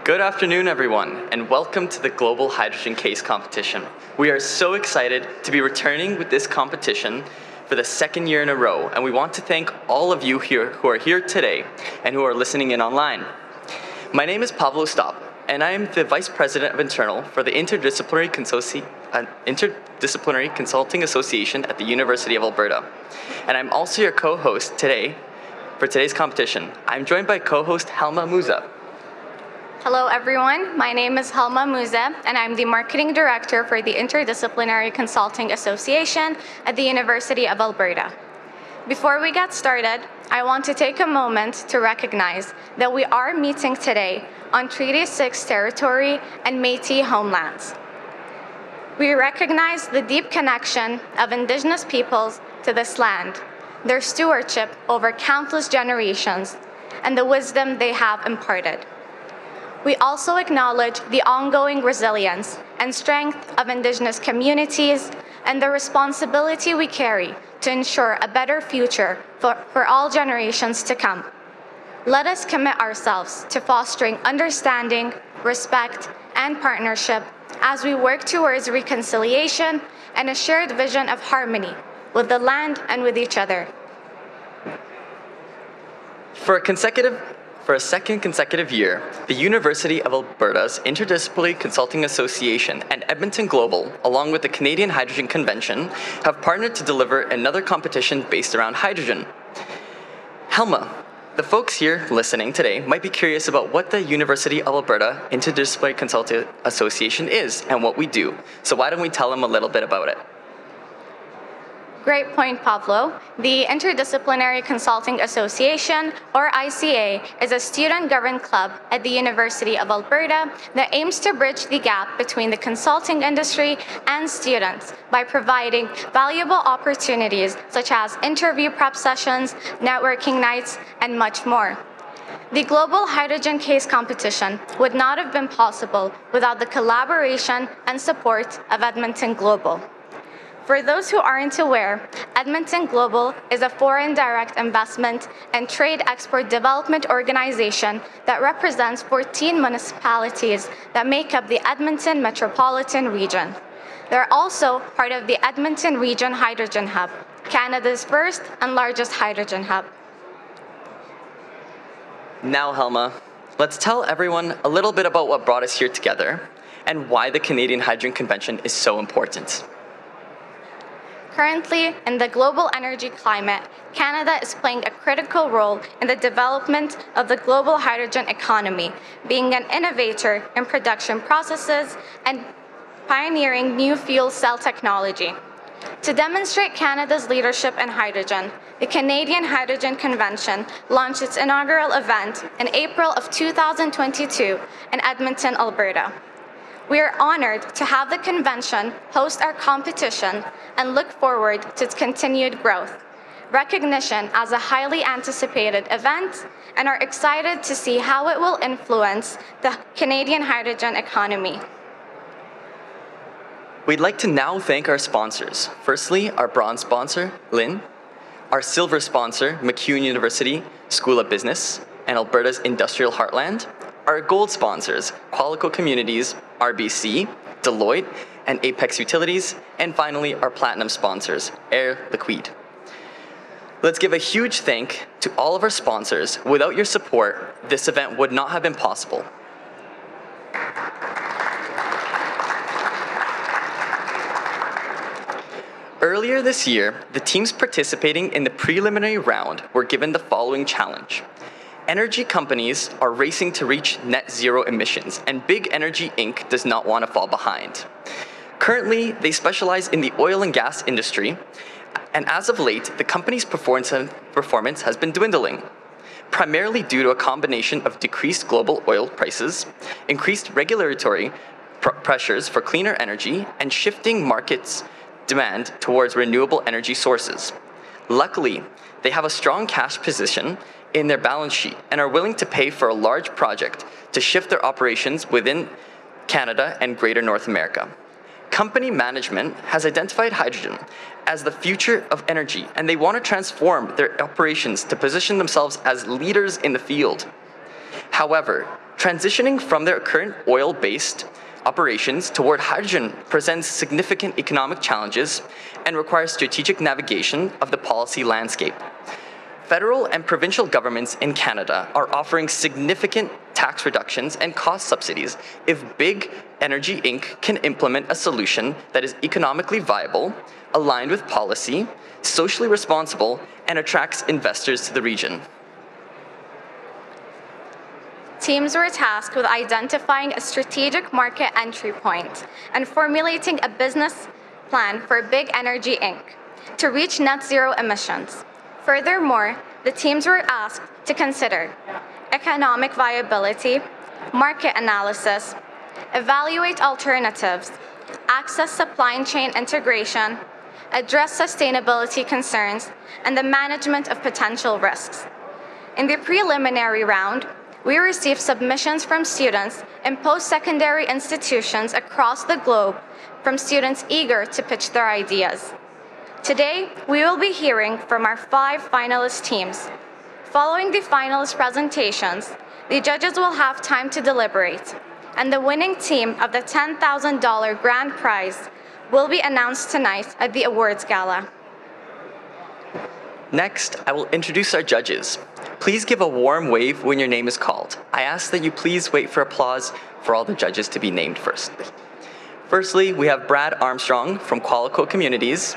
Good afternoon, everyone, and welcome to the Global Hydrogen Case Competition. We are so excited to be returning with this competition for the second year in a row, and we want to thank all of you here who are here today and who are listening in online. My name is Pavlo Stop, and I am the Vice President of Internal for the Interdisciplinary Consulting Association at the University of Alberta. And I'm also your co-host today for today's competition. I'm joined by co-host Helma Musa. Hello everyone, my name is Helma Musa and I'm the Marketing Director for the Interdisciplinary Consulting Association at the University of Alberta. Before we get started, I want to take a moment to recognize that we are meeting today on Treaty 6 territory and Métis homelands. We recognize the deep connection of Indigenous peoples to this land, their stewardship over countless generations, and the wisdom they have imparted. We also acknowledge the ongoing resilience and strength of Indigenous communities and the responsibility we carry to ensure a better future for all generations to come. Let us commit ourselves to fostering understanding, respect, and partnership as we work towards reconciliation and a shared vision of harmony with the land and with each other. For a second consecutive year, the University of Alberta's Interdisciplinary Consulting Association and Edmonton Global, along with the Canadian Hydrogen Convention, have partnered to deliver another competition based around hydrogen. Helma, the folks here listening today might be curious about what the University of Alberta Interdisciplinary Consulting Association is and what we do. So why don't we tell them a little bit about it? Great point, Pavlo. The Interdisciplinary Consulting Association, or ICA, is a student-governed club at the University of Alberta that aims to bridge the gap between the consulting industry and students by providing valuable opportunities such as interview prep sessions, networking nights, and much more. The Global Hydrogen Case Competition would not have been possible without the collaboration and support of Edmonton Global. For those who aren't aware, Edmonton Global is a foreign direct investment and trade export development organization that represents 14 municipalities that make up the Edmonton metropolitan region. They're also part of the Edmonton Region Hydrogen Hub, Canada's first and largest hydrogen hub. Now, Helma, let's tell everyone a little bit about what brought us here together and why the Canadian Hydrogen Convention is so important. Currently, in the global energy climate, Canada is playing a critical role in the development of the global hydrogen economy, being an innovator in production processes and pioneering new fuel cell technology. To demonstrate Canada's leadership in hydrogen, the Canadian Hydrogen Convention launched its inaugural event in April of 2022 in Edmonton, Alberta. We are honored to have the convention host our competition and look forward to its continued growth, recognition as a highly anticipated event, and are excited to see how it will influence the Canadian hydrogen economy. We'd like to now thank our sponsors. Firstly, our bronze sponsor, Lynn, our silver sponsor, MacEwan University School of Business and Alberta's Industrial Heartland, our gold sponsors, Qualico Communities, RBC, Deloitte, and Apex Utilities, and finally, our platinum sponsors, Air Liquide. Let's give a huge thank to all of our sponsors. Without your support, this event would not have been possible. Earlier this year, the teams participating in the preliminary round were given the following challenge. Energy companies are racing to reach net zero emissions, and Big Energy Inc. does not want to fall behind. Currently, they specialize in the oil and gas industry, and as of late, the company's performance has been dwindling, primarily due to a combination of decreased global oil prices, increased regulatory pressures for cleaner energy, and shifting markets' demand towards renewable energy sources. Luckily, they have a strong cash position in their balance sheet and are willing to pay for a large project to shift their operations within Canada and Greater North America. Company management has identified hydrogen as the future of energy, and they want to transform their operations to position themselves as leaders in the field. However, Transitioning from their current oil-based operations toward hydrogen presents significant economic challenges and requires strategic navigation of the policy landscape. Federal and provincial governments in Canada are offering significant tax reductions and cost subsidies if Big Energy Inc. can implement a solution that is economically viable, aligned with policy, socially responsible, and attracts investors to the region. Teams were tasked with identifying a strategic market entry point and formulating a business plan for Big Energy Inc. to reach net zero emissions. Furthermore, the teams were asked to consider economic viability, market analysis, evaluate alternatives, access supply chain integration, address sustainability concerns, and the management of potential risks. In the preliminary round, we received submissions from students in post-secondary institutions across the globe from students eager to pitch their ideas. Today, we will be hearing from our 5 finalist teams. Following the finalist presentations, the judges will have time to deliberate, and the winning team of the $10,000 grand prize will be announced tonight at the awards gala. Next, I will introduce our judges. Please give a warm wave when your name is called. I ask that you please wait for applause for all the judges to be named first. Firstly, we have Brad Armstrong from Qualico Communities.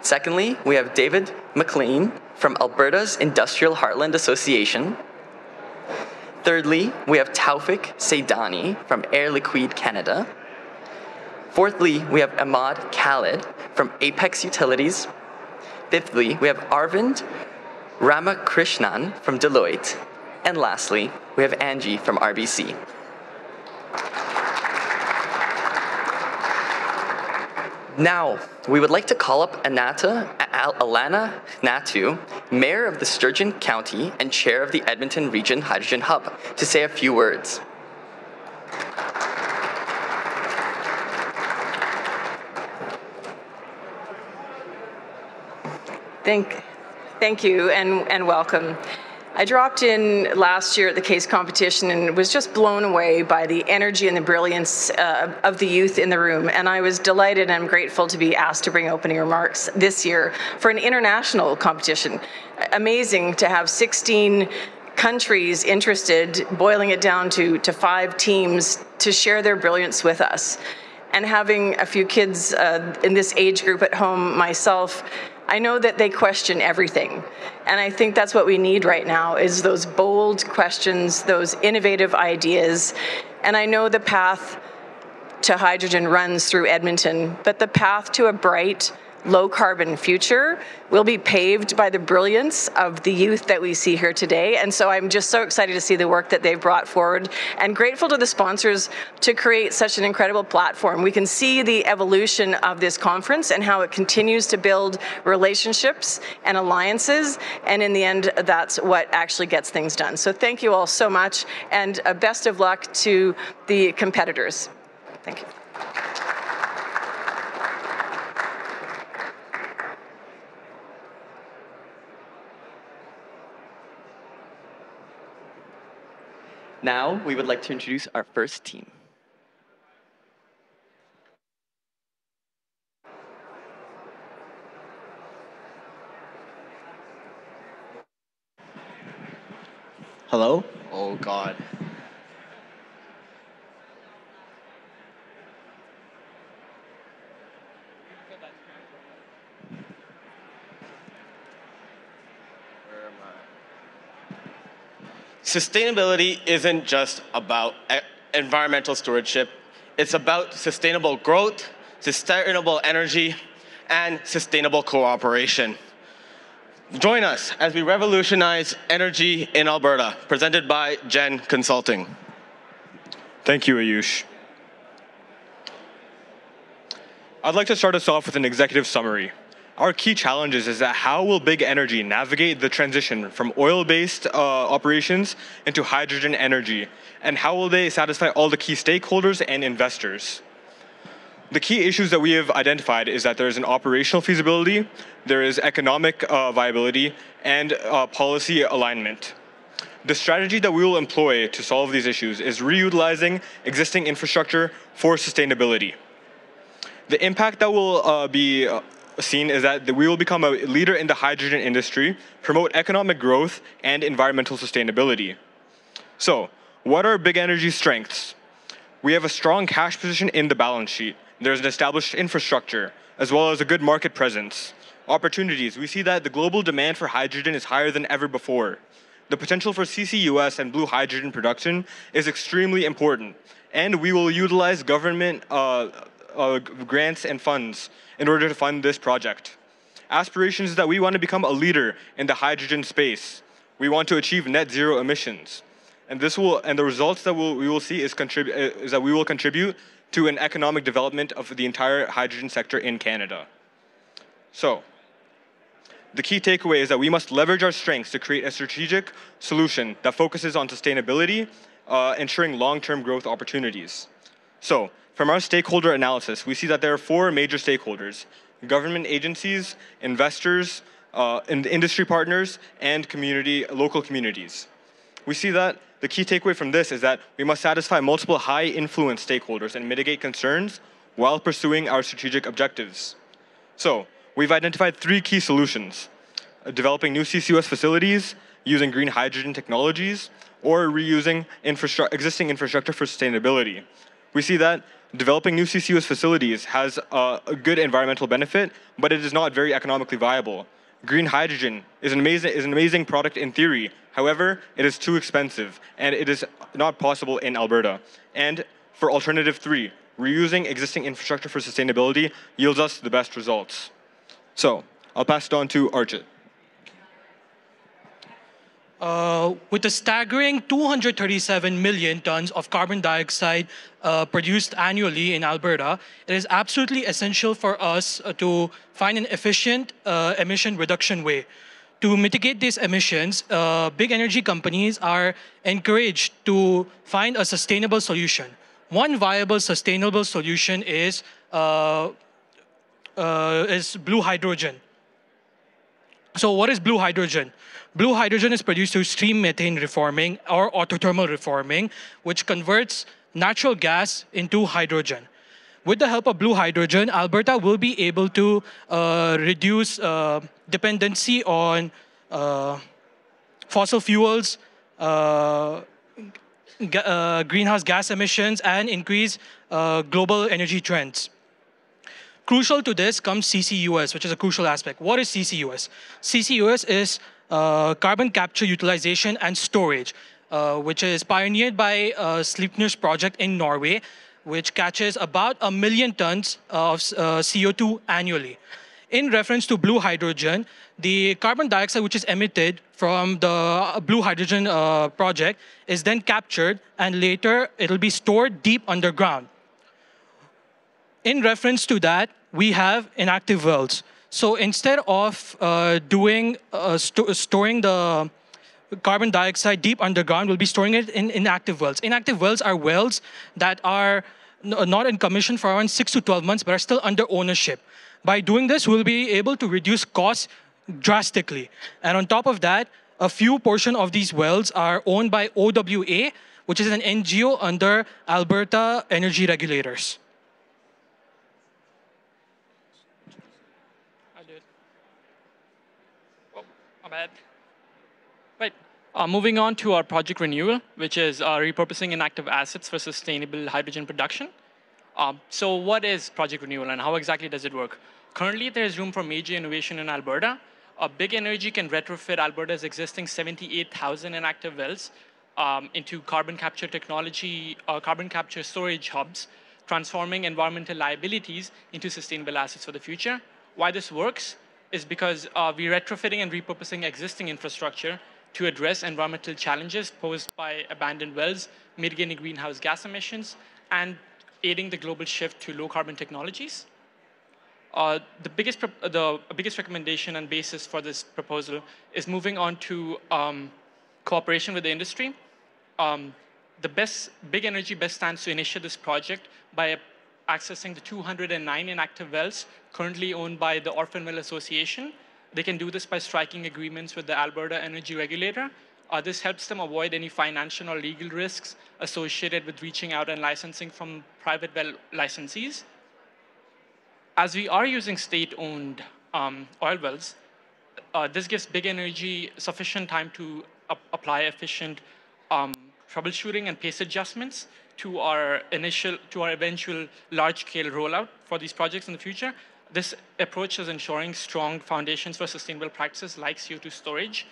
Secondly, we have David McLean from Alberta's Industrial Heartland Association. Thirdly, we have Taufik Seydani from Air Liquide Canada. Fourthly, we have Ahmad Khalid from Apex Utilities. Fifthly, we have Arvind Ramakrishnan from Deloitte. And lastly, we have Angie from RBC. Now, we would like to call up Alana Natu, Mayor of the Sturgeon County and Chair of the Edmonton Region Hydrogen Hub, to say a few words. Thank you and welcome. I dropped in last year at the CASE competition and was just blown away by the energy and the brilliance of the youth in the room. And I was delighted and I'm grateful to be asked to bring opening remarks this year for an international competition. Amazing to have 16 countries interested, boiling it down to 5 teams to share their brilliance with us. And having a few kids in this age group at home myself, I know that they question everything. And I think that's what we need right now is those bold questions, those innovative ideas. And I know the path to hydrogen runs through Edmonton, but the path to a bright, low-carbon future will be paved by the brilliance of the youth that we see here today. And so I'm just so excited to see the work that they've brought forward and grateful to the sponsors to create such an incredible platform. We can see the evolution of this conference and how it continues to build relationships and alliances. And in the end, that's what actually gets things done. So thank you all so much, and best of luck to the competitors. Thank you. Now, we would like to introduce our first team. Hello? Oh, God. Sustainability isn't just about environmental stewardship. It's about sustainable growth, sustainable energy, and sustainable cooperation. Join us as we revolutionize energy in Alberta, presented by Gen Consulting. Thank you, Ayush. I'd like to start us off with an executive summary. Our key challenges is that how will Big Energy navigate the transition from oil-based operations into hydrogen energy, and how will they satisfy all the key stakeholders and investors? The key issues that we have identified is that there is an operational feasibility, there is economic viability, and policy alignment. The strategy that we will employ to solve these issues is reutilizing existing infrastructure for sustainability. The impact that will be seen is that we will become a leader in the hydrogen industry, promote economic growth, and environmental sustainability. So, what are big energy's strengths? We have a strong cash position in the balance sheet. There's an established infrastructure, as well as a good market presence. Opportunities. We see that the global demand for hydrogen is higher than ever before. The potential for CCUS and blue hydrogen production is extremely important, and we will utilize government grants and funds in order to fund this project. Aspirations is that we want to become a leader in the hydrogen space. We want to achieve net zero emissions. And the results that we will see is that we will contribute to an economic development of the entire hydrogen sector in Canada. So, the key takeaway is that we must leverage our strengths to create a strategic solution that focuses on sustainability, ensuring long-term growth opportunities. So, from our stakeholder analysis, we see that there are 4 major stakeholders: government agencies, investors, industry partners, and local communities. We see that the key takeaway from this is that we must satisfy multiple high-influence stakeholders and mitigate concerns while pursuing our strategic objectives. So, we've identified 3 key solutions: developing new CCUS facilities, using green hydrogen technologies, or reusing existing infrastructure for sustainability. We see that developing new CCUS facilities has a good environmental benefit, but it is not very economically viable. Green hydrogen is an amazing product in theory. However, it is too expensive, and it is not possible in Alberta. And for alternative 3, reusing existing infrastructure for sustainability yields us the best results. So, I'll pass it on to Archit. With a staggering 237 million tons of carbon dioxide produced annually in Alberta, it is absolutely essential for us to find an efficient emission reduction way. To mitigate these emissions, big energy companies are encouraged to find a sustainable solution. One viable sustainable solution is blue hydrogen. So what is blue hydrogen? Blue hydrogen is produced through steam methane reforming or autothermal reforming, which converts natural gas into hydrogen. With the help of blue hydrogen, Alberta will be able to reduce dependency on fossil fuels, greenhouse gas emissions, and increase global energy trends. Crucial to this comes CCUS, which is a crucial aspect. What is CCUS? CCUS is carbon capture, utilization, and storage, which is pioneered by Sleipner's project in Norway, which catches about 1 million tons of CO2 annually. In reference to blue hydrogen, the carbon dioxide which is emitted from the blue hydrogen project is then captured, and later it'll be stored deep underground. In reference to that, we have inactive wells. So instead of storing the carbon dioxide deep underground, we'll be storing it in inactive wells. Inactive wells are wells that are not in commission for around 6 to 12 months, but are still under ownership. By doing this, we'll be able to reduce costs drastically. And on top of that, a few portion of these wells are owned by OWA, which is an NGO under Alberta Energy Regulators. Right. Moving on to our project renewal, which is repurposing inactive assets for sustainable hydrogen production. So what is project renewal and how exactly does it work? Currently, there is room for major innovation in Alberta. Big Energy can retrofit Alberta's existing 78,000 inactive wells into carbon capture technology, carbon capture storage hubs, transforming environmental liabilities into sustainable assets for the future. Why this works is because we're retrofitting and repurposing existing infrastructure to address environmental challenges posed by abandoned wells, mitigating greenhouse gas emissions, and aiding the global shift to low carbon technologies. The biggest recommendation and basis for this proposal is moving on to cooperation with the industry. Big Energy best stands to initiate this project by accessing the 209 inactive wells currently owned by the Orphan Well Association. They can do this by striking agreements with the Alberta Energy Regulator This helps them avoid any financial or legal risks associated with reaching out and licensing from private well licensees. As we are using state-owned oil wells, this gives big energy sufficient time to apply efficient troubleshooting and pace adjustments to our eventual large-scale rollout for these projects in the future. This approach is ensuring strong foundations for sustainable practices like CO2 storage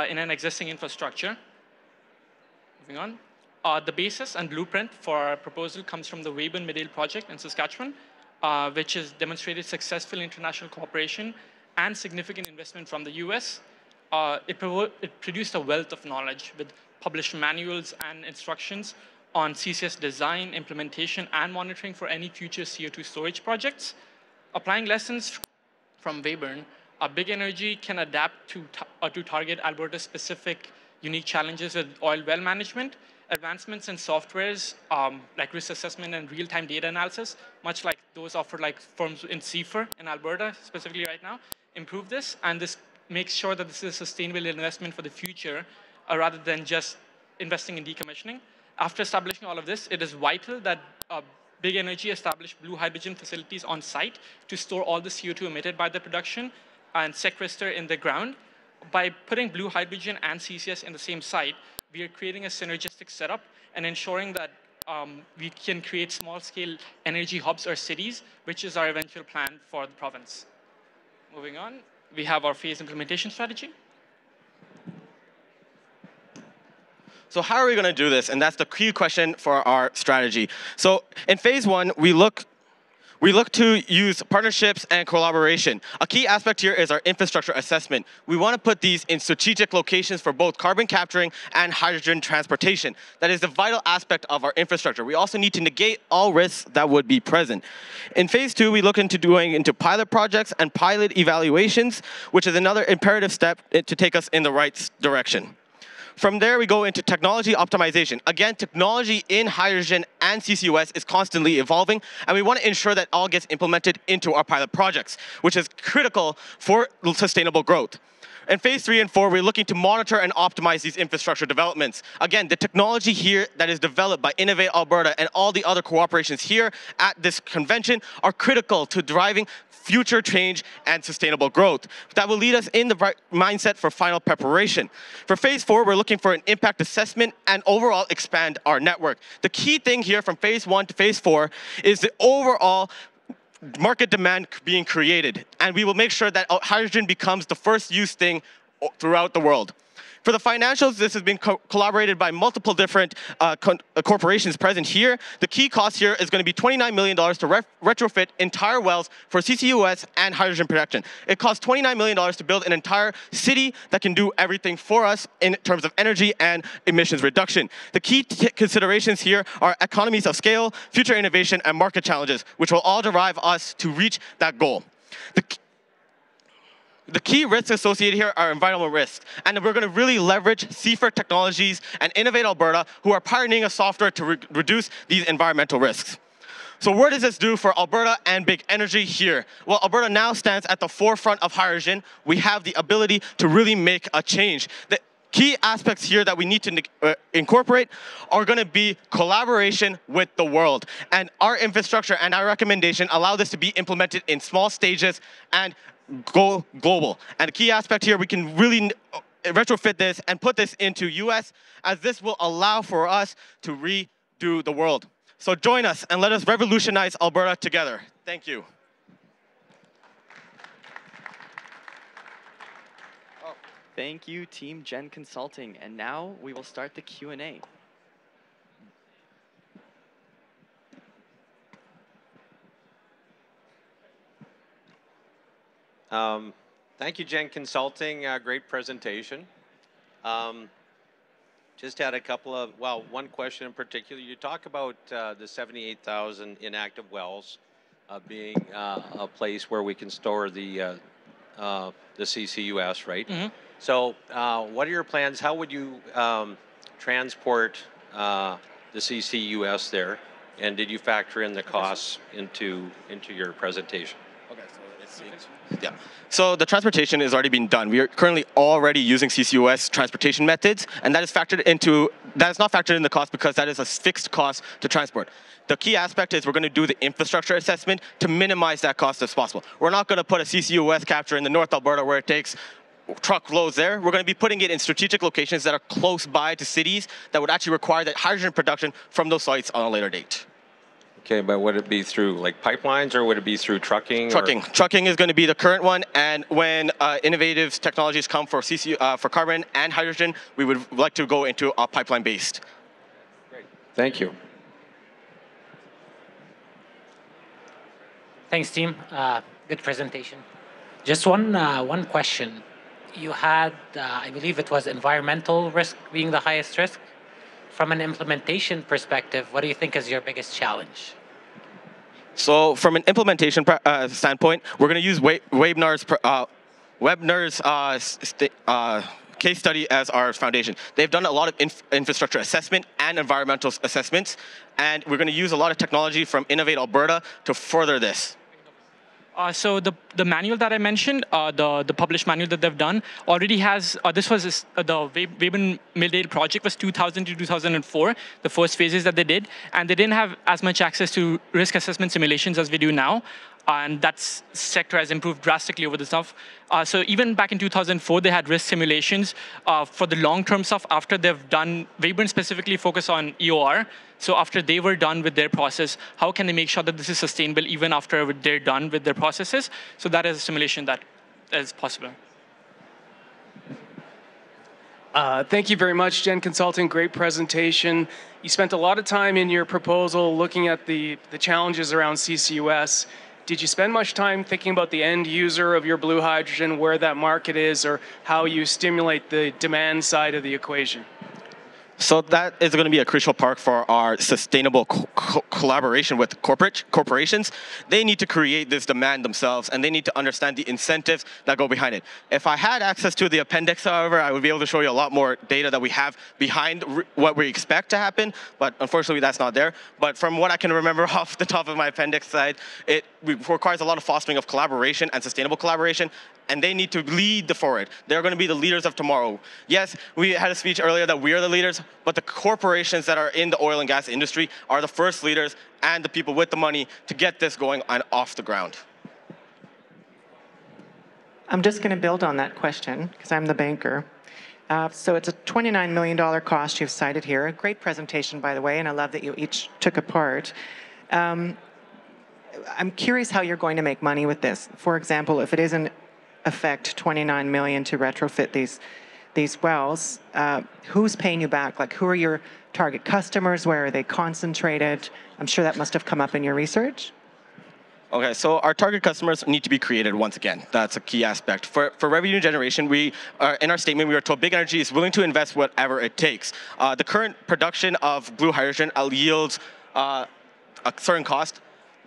in an existing infrastructure. Moving on. The basis and blueprint for our proposal comes from the Weyburn-Midale project in Saskatchewan, which has demonstrated successful international cooperation and significant investment from the US. It produced a wealth of knowledge with published manuals and instructions on CCS design, implementation, and monitoring for any future CO2 storage projects. Applying lessons from Weyburn, Big Energy can adapt to target Alberta's specific unique challenges with oil well management. Advancements in softwares like risk assessment and real-time data analysis, much like those offered like firms in CFR in Alberta, specifically right now, improve this, and this makes sure that this is a sustainable investment for the future rather than just investing in decommissioning. After establishing all of this, it is vital that Big Energy establish blue hydrogen facilities on site to store all the CO2 emitted by the production and sequester in the ground. By putting blue hydrogen and CCS in the same site, we are creating a synergistic setup and ensuring that we can create small-scale energy hubs or cities, which is our eventual plan for the province. Moving on, we have our phase implementation strategy. So how are we going to do this? And that's the key question for our strategy. So in phase one, we look to use partnerships and collaboration. A key aspect here is our infrastructure assessment. We want to put these in strategic locations for both carbon capturing and hydrogen transportation. That is the vital aspect of our infrastructure. We also need to negate all risks that would be present. In phase two, we look into pilot projects and pilot evaluations, which is another imperative step to take us in the right direction. From there, we go into technology optimization. Again, technology in hydrogen and CCUS is constantly evolving, and we want to ensure that all gets implemented into our pilot projects, which is critical for sustainable growth. In phase 3 and 4, we're looking to monitor and optimize these infrastructure developments. Again, the technology here that is developed by Innovate Alberta and all the other cooperations here at this convention are critical to driving future change and sustainable growth. That will lead us in the right mindset for final preparation. For phase 4, we're looking for an impact assessment and overall expand our network. The key thing here from phase 1 to phase 4 is the overall market demand being created, and we will make sure that hydrogen becomes the first use thing throughout the world. For the financials, this has been collaborated by multiple different corporations present here. The key cost here is going to be $29 million to retrofit entire wells for CCUS and hydrogen production. It costs $29 million to build an entire city that can do everything for us in terms of energy and emissions reduction. The key considerations here are economies of scale, future innovation, and market challenges, which will all drive us to reach that goal. The key risks associated here are environmental risks, and we're going to really leverage CFR Technologies and Innovate Alberta, who are pioneering a software to reduce these environmental risks. So what does this do for Alberta and Big Energy here? Well, Alberta now stands at the forefront of hydrogen. We have the ability to really make a change. The key aspects here that we need to incorporate are going to be collaboration with the world. And our infrastructure and our recommendation allow this to be implemented in small stages and go global. And the key aspect here, we can really retrofit this and put this into US, as this will allow for us to redo the world. So join us and let us revolutionize Alberta together. Thank you. Thank you, Team Gen Consulting. And now we will start the Q&A. Thank you, Gen Consulting. Great presentation. Just had a couple of, well, one question in particular. You talk about the 78,000 inactive wells being a place where we can store the CCUS, right? Mm-hmm. So what are your plans? How would you transport the CCUS there? And did you factor in the costs into your presentation? Okay, so Yeah. So the transportation is already being done. We are currently already using CCUS transportation methods, and that is not factored in the cost because that is a fixed cost to transport. The key aspect is we're going to do the infrastructure assessment to minimize that cost as possible. We're not going to put a CCUS capture in the North Alberta where it takes truckloads there. We're going to be putting it in strategic locations that are close by to cities that would actually require that hydrogen production from those sites on a later date. Okay, but would it be through like pipelines or would it be through trucking? Trucking. Trucking is going to be the current one, and when innovative technologies come for for carbon and hydrogen, we would like to go into a pipeline-based. Great. Thank you. Thanks, team. Good presentation. Just one question. You had, I believe it was environmental risk being the highest risk. From an implementation perspective, what do you think is your biggest challenge? So from an implementation standpoint, we're going to use Webner's case study as our foundation. They've done a lot of infrastructure assessment and environmental assessments, and we're going to use a lot of technology from Innovate Alberta to further this. So the manual that I mentioned, the published manual that they've done, already has, the Weben-Milldale project was 2000 to 2004, the first phases that they did, and they didn't have as much access to risk assessment simulations as we do now. And that sector has improved drastically over the stuff. So even back in 2004, they had risk simulations for the long-term stuff after they've done, Weyburn specifically focus on EOR. So after they were done with their process, how can they make sure that this is sustainable even after they're done with their processes? So that is a simulation that is possible. Thank you very much, Gen Consulting. Great presentation. You spent a lot of time in your proposal looking at the challenges around CCUS. Did you spend much time thinking about the end user of your blue hydrogen, where that market is, or how you stimulate the demand side of the equation? So that is going to be a crucial part for our sustainable collaboration with corporations. They need to create this demand themselves, and they need to understand the incentives that go behind it. If I had access to the appendix, however, I would be able to show you a lot more data that we have behind what we expect to happen, but unfortunately that's not there. But from what I can remember off the top of my appendix side, it requires a lot of fostering of collaboration and sustainable collaboration, and they need to lead the forward. They're going to be the leaders of tomorrow. Yes, we had a speech earlier that we are the leaders, but the corporations that are in the oil and gas industry are the first leaders and the people with the money to get this going and off the ground. I'm just going to build on that question because I'm the banker. So it's a $29 million cost you've cited here. A great presentation, by the way, and I love that you each took a part. I'm curious how you're going to make money with this. For example, if it is in effect $29 million to retrofit these wells, who's paying you back? Like, who are your target customers? Where are they concentrated? I'm sure that must have come up in your research. Okay, so our target customers need to be created once again. That's a key aspect. For revenue generation, we are, in our statement, we are told Big Energy is willing to invest whatever it takes. The current production of blue hydrogen yields a certain cost.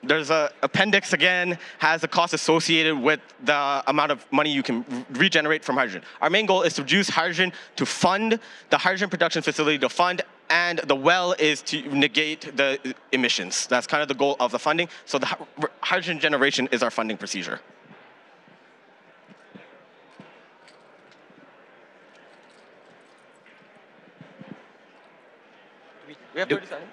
There's an appendix, again, has a cost associated with the amount of money you can regenerate from hydrogen. Our main goal is to use hydrogen to fund the hydrogen production facility to fund, and the well is to negate the emissions. That's kind of the goal of the funding. So the hydrogen generation is our funding procedure. We have 30 seconds.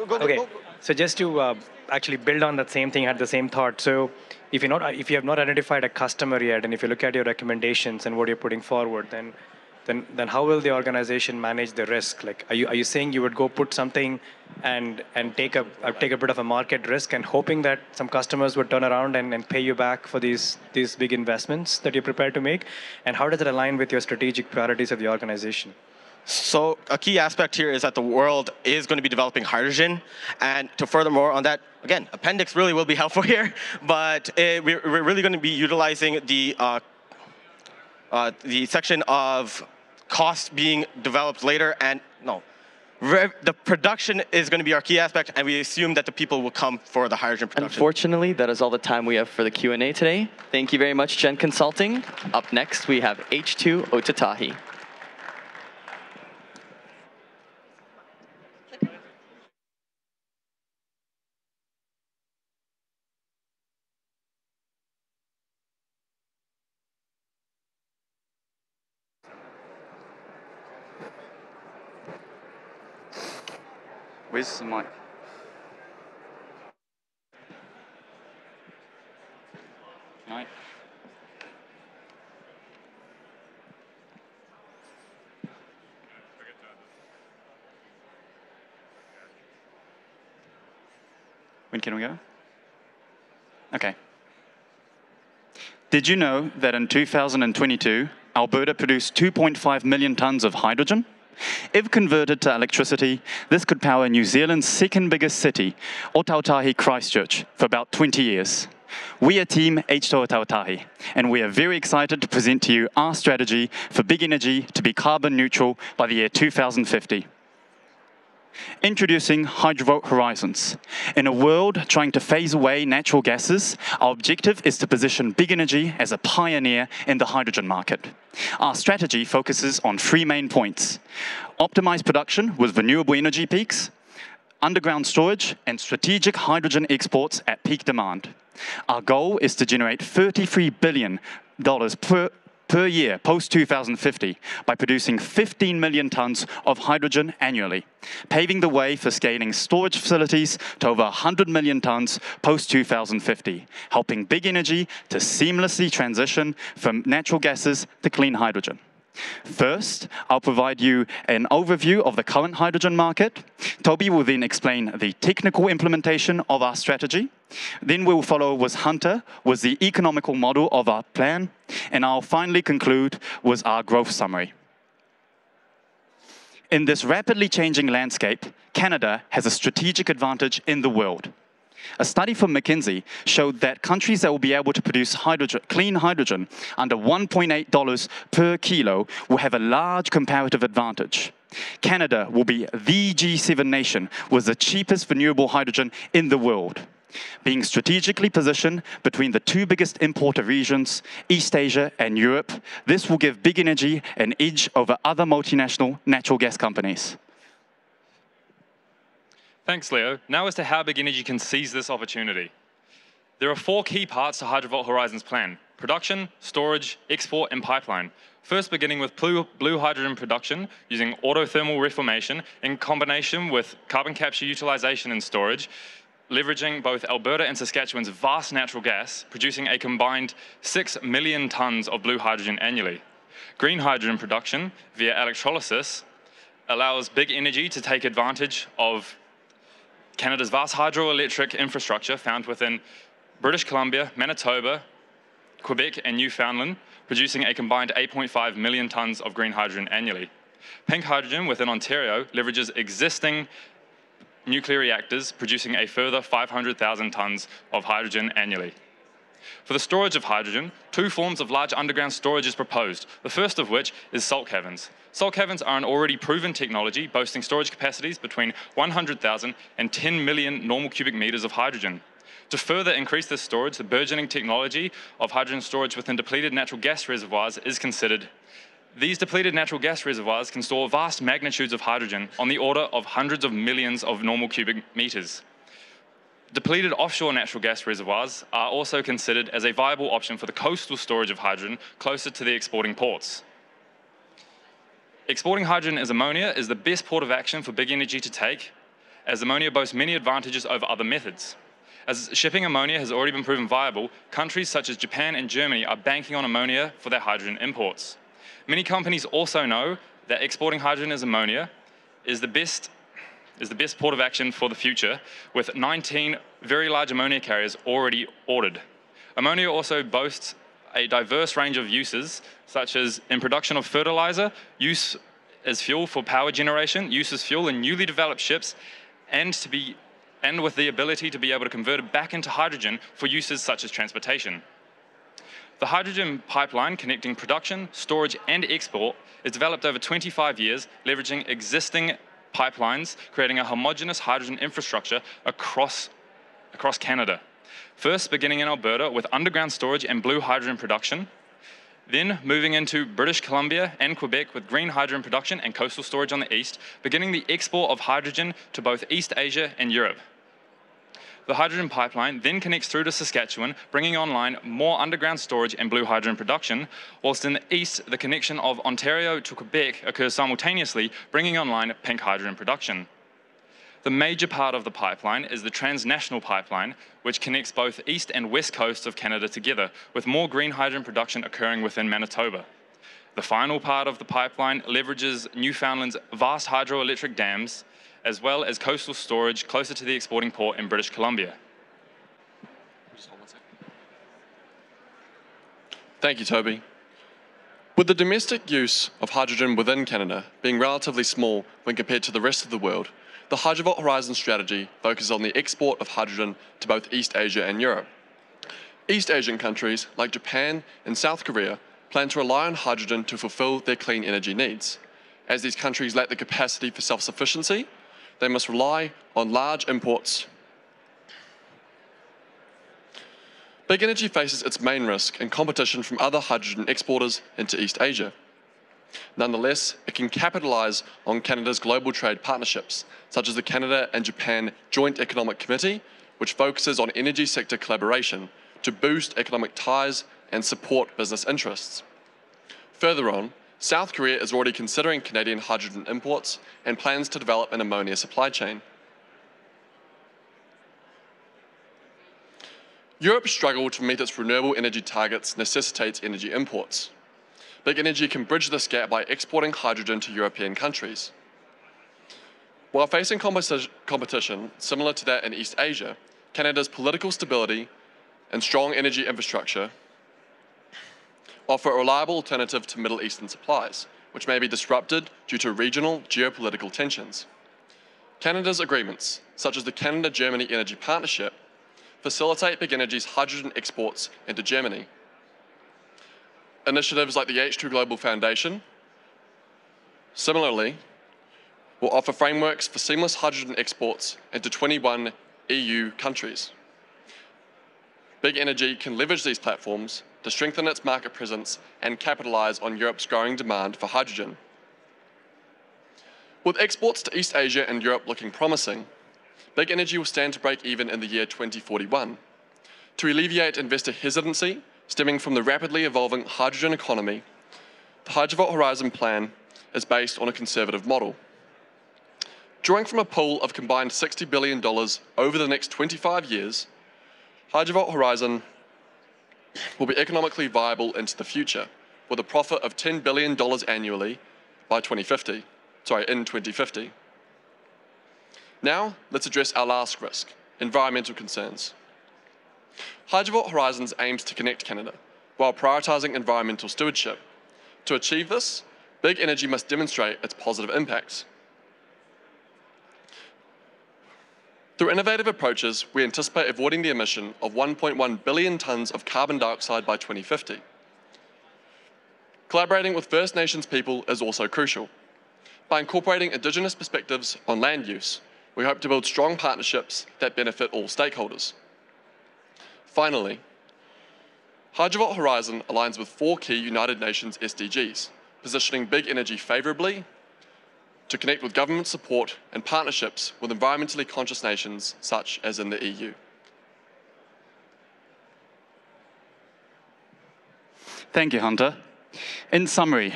Okay, so just to actually build on that same thing, had the same thought. So if you have not identified a customer yet, and if you look at your recommendations and what you're putting forward, then how will the organization manage the risk? Like, are you saying you would go put something and take a bit of a market risk and hoping that some customers would turn around and pay you back for these big investments that you're prepared to make? And how does it align with your strategic priorities of the organization? So a key aspect here is that the world is going to be developing hydrogen, and to furthermore on that, again, appendix really will be helpful here, but we're really going to be utilizing the section of cost being developed later, and the production is going to be our key aspect, and we assume that the people will come for the hydrogen production. Unfortunately, that is all the time we have for the Q&A today. Thank you very much, Gen Consulting. Up next, we have H2 Otatahi. Where's the mic? No. When can we go? Okay. Did you know that in 2022, Alberta produced 2.5 million tons of hydrogen? If converted to electricity, this could power New Zealand's second biggest city, Otautahi Christchurch, for about 20 years. We are Team H2O Otautahi, and we are very excited to present to you our strategy for big energy to be carbon neutral by the year 2050. Introducing Hydrovolt Horizons. In a world trying to phase away natural gases, our objective is to position big energy as a pioneer in the hydrogen market. Our strategy focuses on 3 main points: optimized production with renewable energy peaks, underground storage, and strategic hydrogen exports at peak demand. Our goal is to generate $33 billion per year post-2050 by producing 15 million tons of hydrogen annually, paving the way for scaling storage facilities to over 100 million tons post-2050, helping big energy to seamlessly transition from natural gases to clean hydrogen. First, I'll provide you an overview of the current hydrogen market. Toby will then explain the technical implementation of our strategy. Then we'll follow with Hunter with the economical model of our plan. And I'll finally conclude with our growth summary. In this rapidly changing landscape, Canada has a strategic advantage in the world. A study from McKinsey showed that countries that will be able to produce clean hydrogen under $1.8 per kilo will have a large comparative advantage. Canada will be the G7 nation with the cheapest renewable hydrogen in the world. Being strategically positioned between the 2 biggest importer regions, East Asia and Europe, this will give big energy an edge over other multinational natural gas companies. Thanks, Leo. Now as to how big energy can seize this opportunity. There are 4 key parts to Hydrovolt Horizons plan: production, storage, export, and pipeline. First, beginning with blue hydrogen production using autothermal reformation in combination with carbon capture utilization and storage, leveraging both Alberta and Saskatchewan's vast natural gas, producing a combined 6 million tons of blue hydrogen annually. Green hydrogen production via electrolysis allows big energy to take advantage of Canada's vast hydroelectric infrastructure found within British Columbia, Manitoba, Quebec, and Newfoundland, producing a combined 8.5 million tons of green hydrogen annually. Pink hydrogen within Ontario leverages existing nuclear reactors, producing a further 500,000 tons of hydrogen annually. For the storage of hydrogen, 2 forms of large underground storage is proposed, the first of which is salt caverns. Salt caverns are an already proven technology boasting storage capacities between 100,000 and 10 million normal cubic meters of hydrogen. To further increase this storage, the burgeoning technology of hydrogen storage within depleted natural gas reservoirs is considered. These depleted natural gas reservoirs can store vast magnitudes of hydrogen on the order of hundreds of millions of normal cubic meters. Depleted offshore natural gas reservoirs are also considered as a viable option for the coastal storage of hydrogen closer to the exporting ports. Exporting hydrogen as ammonia is the best port of action for big energy to take, as ammonia boasts many advantages over other methods. As shipping ammonia has already been proven viable, countries such as Japan and Germany are banking on ammonia for their hydrogen imports. Many companies also know that exporting hydrogen as ammonia is the best port of action for the future, with 19 very large ammonia carriers already ordered. Ammonia also boasts a diverse range of uses, such as in production of fertilizer, use as fuel for power generation, use as fuel in newly developed ships, and with the ability to be able to convert it back into hydrogen for uses such as transportation. The hydrogen pipeline connecting production, storage, and export is developed over 25 years, leveraging existing pipelines, creating a homogeneous hydrogen infrastructure across Canada. First, beginning in Alberta with underground storage and blue hydrogen production, then moving into British Columbia and Quebec with green hydrogen production and coastal storage on the east, beginning the export of hydrogen to both East Asia and Europe. The hydrogen pipeline then connects through to Saskatchewan, bringing online more underground storage and blue hydrogen production, whilst in the east, the connection of Ontario to Quebec occurs simultaneously, bringing online pink hydrogen production. The major part of the pipeline is the transnational pipeline, which connects both east and west coasts of Canada together, with more green hydrogen production occurring within Manitoba. The final part of the pipeline leverages Newfoundland's vast hydroelectric dams, as well as coastal storage closer to the exporting port in British Columbia. Thank you, Toby. With the domestic use of hydrogen within Canada being relatively small when compared to the rest of the world, the Hydrovolt Horizon strategy focuses on the export of hydrogen to both East Asia and Europe. East Asian countries like Japan and South Korea plan to rely on hydrogen to fulfill their clean energy needs. As these countries lack the capacity for self-sufficiency, they must rely on large imports. Big Energy faces its main risk in competition from other hydrogen exporters into East Asia. Nonetheless, it can capitalise on Canada's global trade partnerships, such as the Canada and Japan Joint Economic Committee, which focuses on energy sector collaboration to boost economic ties and support business interests. Further on, South Korea is already considering Canadian hydrogen imports and plans to develop an ammonia supply chain. Europe's struggle to meet its renewable energy targets necessitates energy imports. Big Energy can bridge this gap by exporting hydrogen to European countries. While facing competition similar to that in East Asia, Canada's political stability and strong energy infrastructure offer a reliable alternative to Middle Eastern supplies, which may be disrupted due to regional geopolitical tensions. Canada's agreements, such as the Canada-Germany Energy Partnership, facilitate Big Energy's hydrogen exports into Germany. Initiatives like the H2 Global Foundation, similarly, will offer frameworks for seamless hydrogen exports into 21 EU countries. Big Energy can leverage these platforms to strengthen its market presence and capitalise on Europe's growing demand for hydrogen. With exports to East Asia and Europe looking promising, Big Energy will stand to break even in the year 2041. To alleviate investor hesitancy stemming from the rapidly evolving hydrogen economy, the Hydrovolt Horizon plan is based on a conservative model. Drawing from a pool of combined $60 billion over the next 25 years, Hydrovolt Horizon will be economically viable into the future, with a profit of $10 billion annually by in 2050. Now, let's address our last risk, environmental concerns. Hydrovolt Horizons aims to connect Canada while prioritising environmental stewardship. To achieve this, Big Energy must demonstrate its positive impacts. Through innovative approaches, we anticipate avoiding the emission of 1.1 billion tonnes of carbon dioxide by 2050. Collaborating with First Nations people is also crucial. By incorporating Indigenous perspectives on land use, we hope to build strong partnerships that benefit all stakeholders. Finally, Hydrovolt Horizon aligns with 4 key United Nations SDGs, positioning Big Energy favourably to connect with government support and partnerships with environmentally conscious nations such as in the EU. Thank you, Hunter. In summary,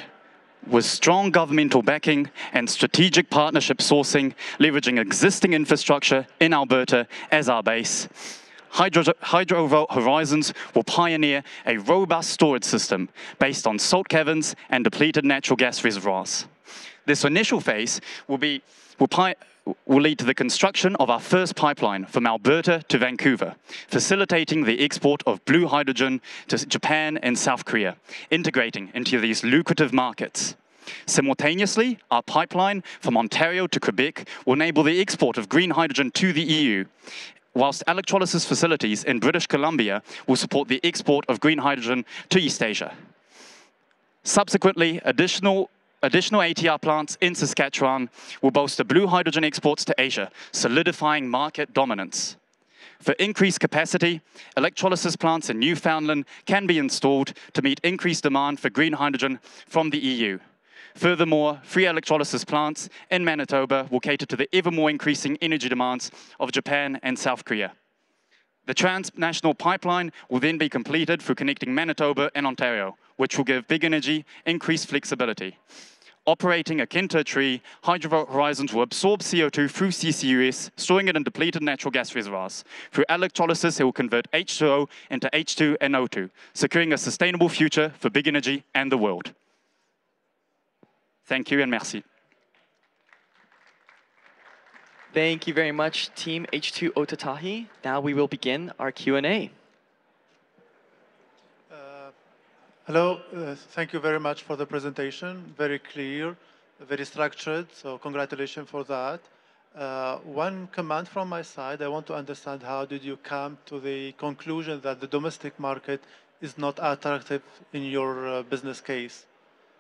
with strong governmental backing and strategic partnership sourcing, leveraging existing infrastructure in Alberta as our base, Hydrovolt Horizons will pioneer a robust storage system based on salt caverns and depleted natural gas reservoirs. This initial phase will lead to the construction of our first pipeline from Alberta to Vancouver, facilitating the export of blue hydrogen to Japan and South Korea, integrating into these lucrative markets. Simultaneously, our pipeline from Ontario to Quebec will enable the export of green hydrogen to the EU, whilst electrolysis facilities in British Columbia will support the export of green hydrogen to East Asia. Subsequently, additional ATR plants in Saskatchewan will bolster blue hydrogen exports to Asia, solidifying market dominance. For increased capacity, electrolysis plants in Newfoundland can be installed to meet increased demand for green hydrogen from the EU. Furthermore, 3 electrolysis plants in Manitoba will cater to the ever more increasing energy demands of Japan and South Korea. The transnational pipeline will then be completed through connecting Manitoba and Ontario, which will give Big Energy increased flexibility. operating akin to a tree, Hydrovolt Horizons will absorb CO2 through CCUS, storing it in depleted natural gas reservoirs. Through electrolysis, it will convert H2O into H2 and O2, securing a sustainable future for big energy and the world. Thank you and merci. Thank you very much, Team H2 Otatahi. Now we will begin our Q&A. Hello, thank you very much for the presentation. Very clear, very structured, so congratulations for that. One comment from my side, I want to understand how did you come to the conclusion that the domestic market is not attractive in your business case?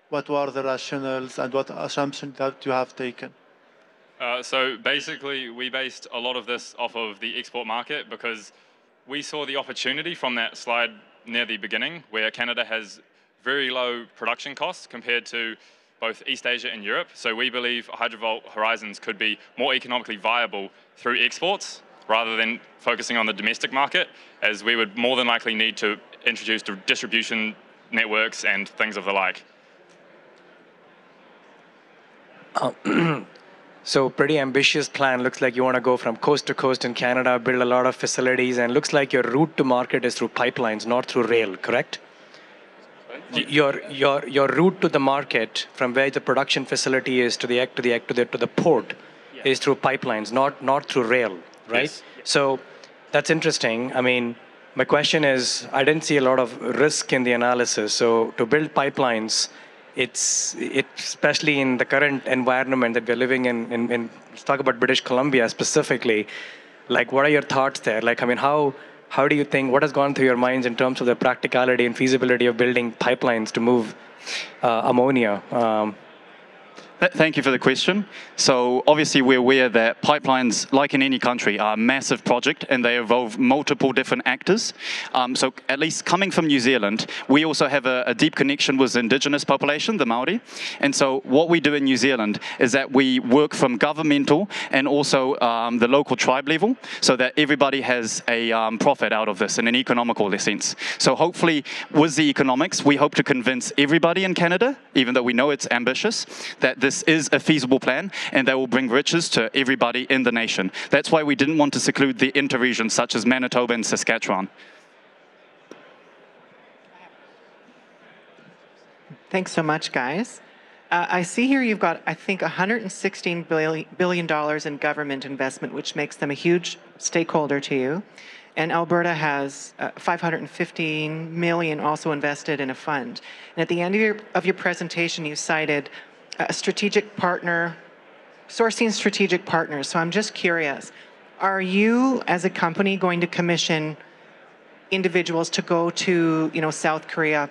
What were the rationales and what assumptions that you have taken? So basically, we based a lot of this off of the export market because we saw the opportunity from that slide near the beginning, where Canada has very low production costs compared to both East Asia and Europe. So we believe Hydrovolt Horizons could be more economically viable through exports rather than focusing on the domestic market, as we would more than likely need to introduce distribution networks and things of the like. So pretty ambitious plan. Looks like you want to go from coast to coast in Canada, build a lot of facilities, and looks like your route to market is through pipelines, not through rail, correct? Your route to the market from where the production facility is to the port is through pipelines, not through rail, right? Yes. So that's interesting. I mean, my question is, I didn't see a lot of risk in the analysis. So to build pipelines, it's especially in the current environment that we're living in, let's talk about British Columbia specifically, like what are your thoughts there? Like, I mean, how do you think, what has gone through your minds in terms of the practicality and feasibility of building pipelines to move ammonia? Thank you for the question. So obviously we're aware that pipelines, like in any country, are a massive project and they involve multiple different actors. So at least coming from New Zealand, we also have a deep connection with the indigenous population, the Maori. And so what we do in New Zealand is that we work from governmental and also the local tribe level so that everybody has a profit out of this in an economical sense. So hopefully with the economics, we hope to convince everybody in Canada, even though we know it's ambitious, that this is a feasible plan and that will bring riches to everybody in the nation. That's why we didn't want to seclude the inter-regions such as Manitoba and Saskatchewan. Thanks so much, guys. I see here you've got, I think, $116 billion in government investment, which makes them a huge stakeholder to you. And Alberta has $515 million also invested in a fund. And at the end of your presentation, you cited a strategic partner, sourcing strategic partners. So I'm just curious, are you as a company going to commission individuals to go to, South Korea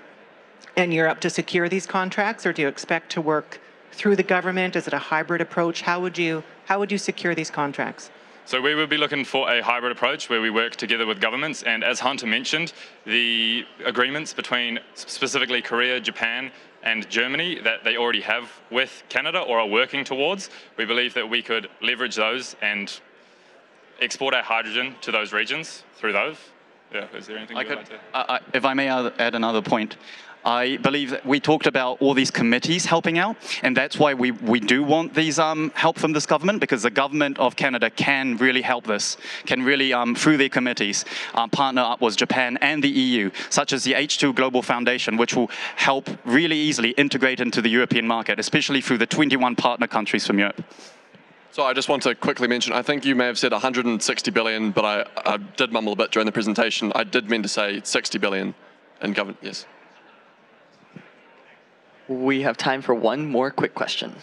and Europe to secure these contracts, or do you expect to work through the government? Is it a hybrid approach? How would you secure these contracts? So we would be looking for a hybrid approach where we work together with governments. And as Hunter mentioned, the agreements between specifically Korea, Japan, and Germany that they already have with Canada or are working towards, we believe that we could leverage those and export our hydrogen to those regions through those. Yeah, is there anything you'd like to? If I may add another point. I believe that we talked about all these committees helping out, and that's why we do want these help from this government, because the government of Canada can really help this, can really, through their committees, partner up with Japan and the EU, such as the H2 Global Foundation, which will help really easily integrate into the European market, especially through the 21 partner countries from Europe. So I just want to quickly mention, I think you may have said 160 billion, but I did mumble a bit during the presentation. I did mean to say 60 billion in government, yes. We have time for one more quick question.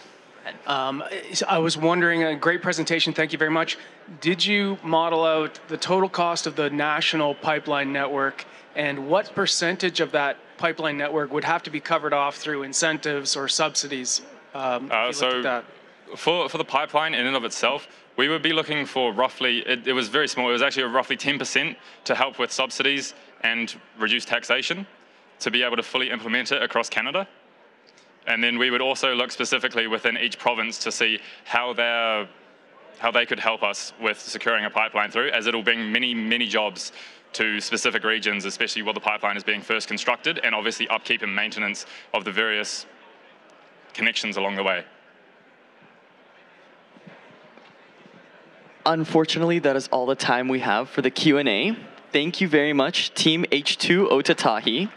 So I was wondering, a great presentation, thank you very much. Did you model out the total cost of the national pipeline network, and what percentage of that pipeline network would have to be covered off through incentives or subsidies? So for the pipeline in and of itself, we would be looking for roughly, it was very small, it was actually roughly 10% to help with subsidies and reduce taxation to be able to fully implement it across Canada. And then we would also look specifically within each province to see how they could help us with securing a pipeline through, as it'll bring many, many jobs to specific regions, especially while the pipeline is being first constructed, and obviously upkeep and maintenance of the various connections along the way. Unfortunately, that is all the time we have for the Q&A. Thank you very much, Team H2 Otatahi.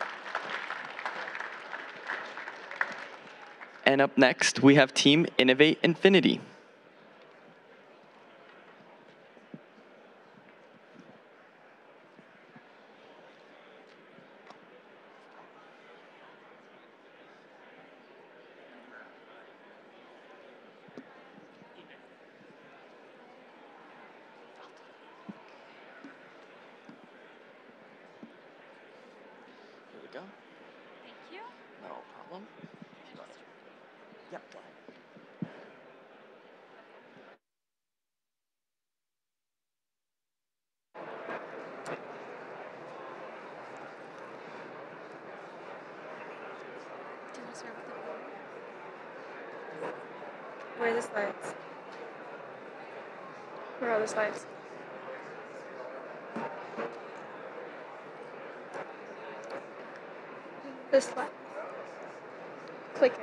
And up next, we have Team Innovate Infinity. Here we go. Thank you. No problem. Yep, go ahead. Do you want to start with the Where are the slides? Where are the slides? This slide. Click it.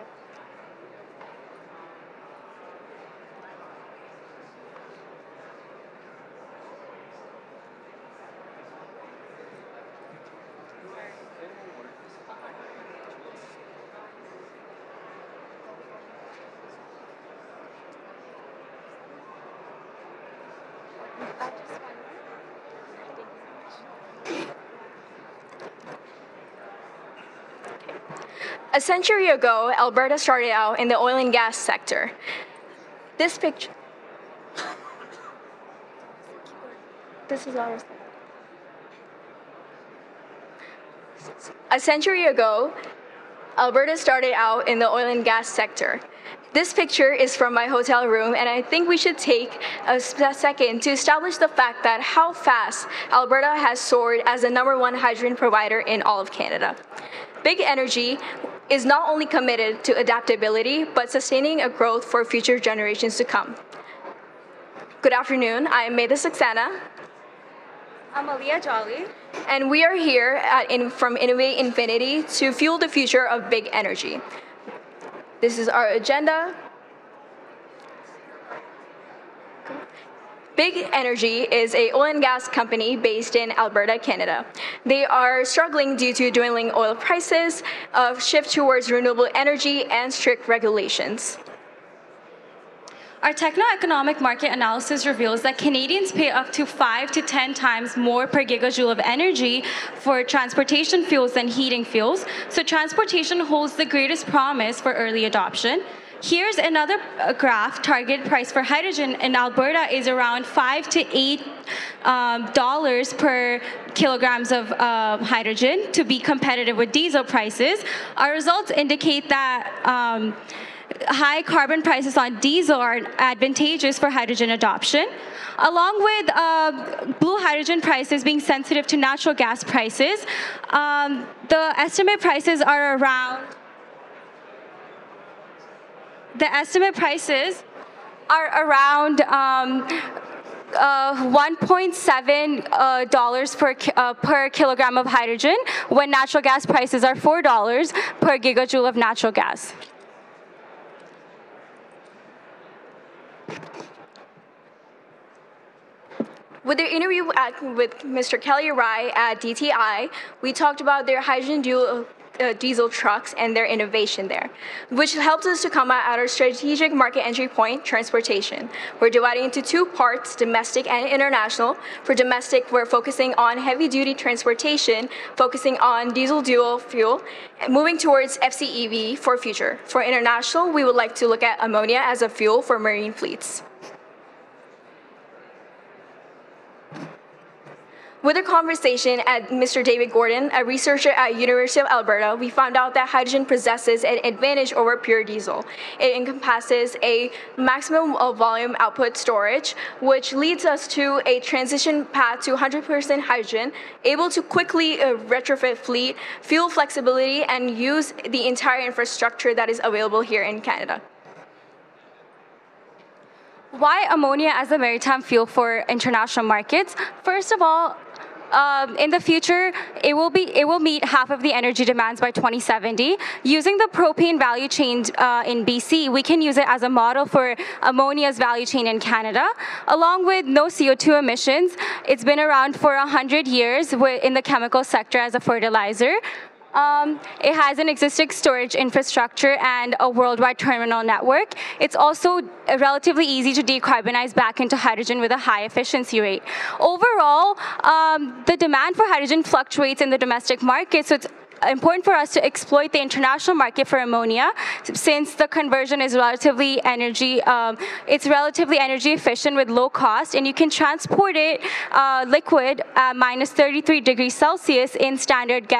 A century ago, Alberta started out in the oil and gas sector. This picture. This is ours. A century ago, Alberta started out in the oil and gas sector. This picture is from my hotel room, and I think we should take a second to establish the fact that how fast Alberta has soared as the #1 hydrogen provider in all of Canada. Big Energy is not only committed to adaptability, but sustaining a growth for future generations to come. Good afternoon, I am Maida Saxena. I'm Aliyah Jolly. And we are here from Innovate Infinity to fuel the future of big energy. This is our agenda. Big Energy is an oil and gas company based in Alberta, Canada. They are struggling due to dwindling oil prices, a shift towards renewable energy, and strict regulations. Our techno-economic market analysis reveals that Canadians pay up to 5 to 10 times more per gigajoule of energy for transportation fuels than heating fuels, so transportation holds the greatest promise for early adoption. Here's another graph. Target price for hydrogen in Alberta is around $5 to $8 per kilograms of hydrogen to be competitive with diesel prices. Our results indicate that high carbon prices on diesel are advantageous for hydrogen adoption, along with blue hydrogen prices being sensitive to natural gas prices. The estimate prices are around 1.7 dollars per kilogram of hydrogen, when natural gas prices are $4 per gigajoule of natural gas. With the interview with Mr. Kelly Rai at DTI, we talked about their hydrogen diesel trucks and their innovation there, which helps us to come at our strategic market entry point, transportation. We're dividing into two parts, domestic and international. For domestic, we're focusing on heavy-duty transportation, focusing on diesel dual fuel, and moving towards FCEV for future. For international, we would like to look at ammonia as a fuel for marine fleets. With a conversation at Mr. David Gordon, a researcher at University of Alberta, we found out that hydrogen possesses an advantage over pure diesel. It encompasses a maximum volume output storage, which leads us to a transition path to 100% hydrogen, able to quickly retrofit fleet, fuel flexibility, and use the entire infrastructure that is available here in Canada. Why ammonia as a maritime fuel for international markets? First of all, In the future, it will meet half of the energy demands by 2070. Using the propane value chain in BC, we can use it as a model for ammonia's value chain in Canada. Along with no CO2 emissions, it's been around for 100 years in the chemical sector as a fertilizer. It has an existing storage infrastructure and a worldwide terminal network. It's also relatively easy to decarbonize back into hydrogen with a high efficiency rate. Overall, the demand for hydrogen fluctuates in the domestic market, so it's important for us to exploit the international market for ammonia, since the conversion is relatively energy efficient with low cost, and you can transport it liquid at minus 33 degrees Celsius in standard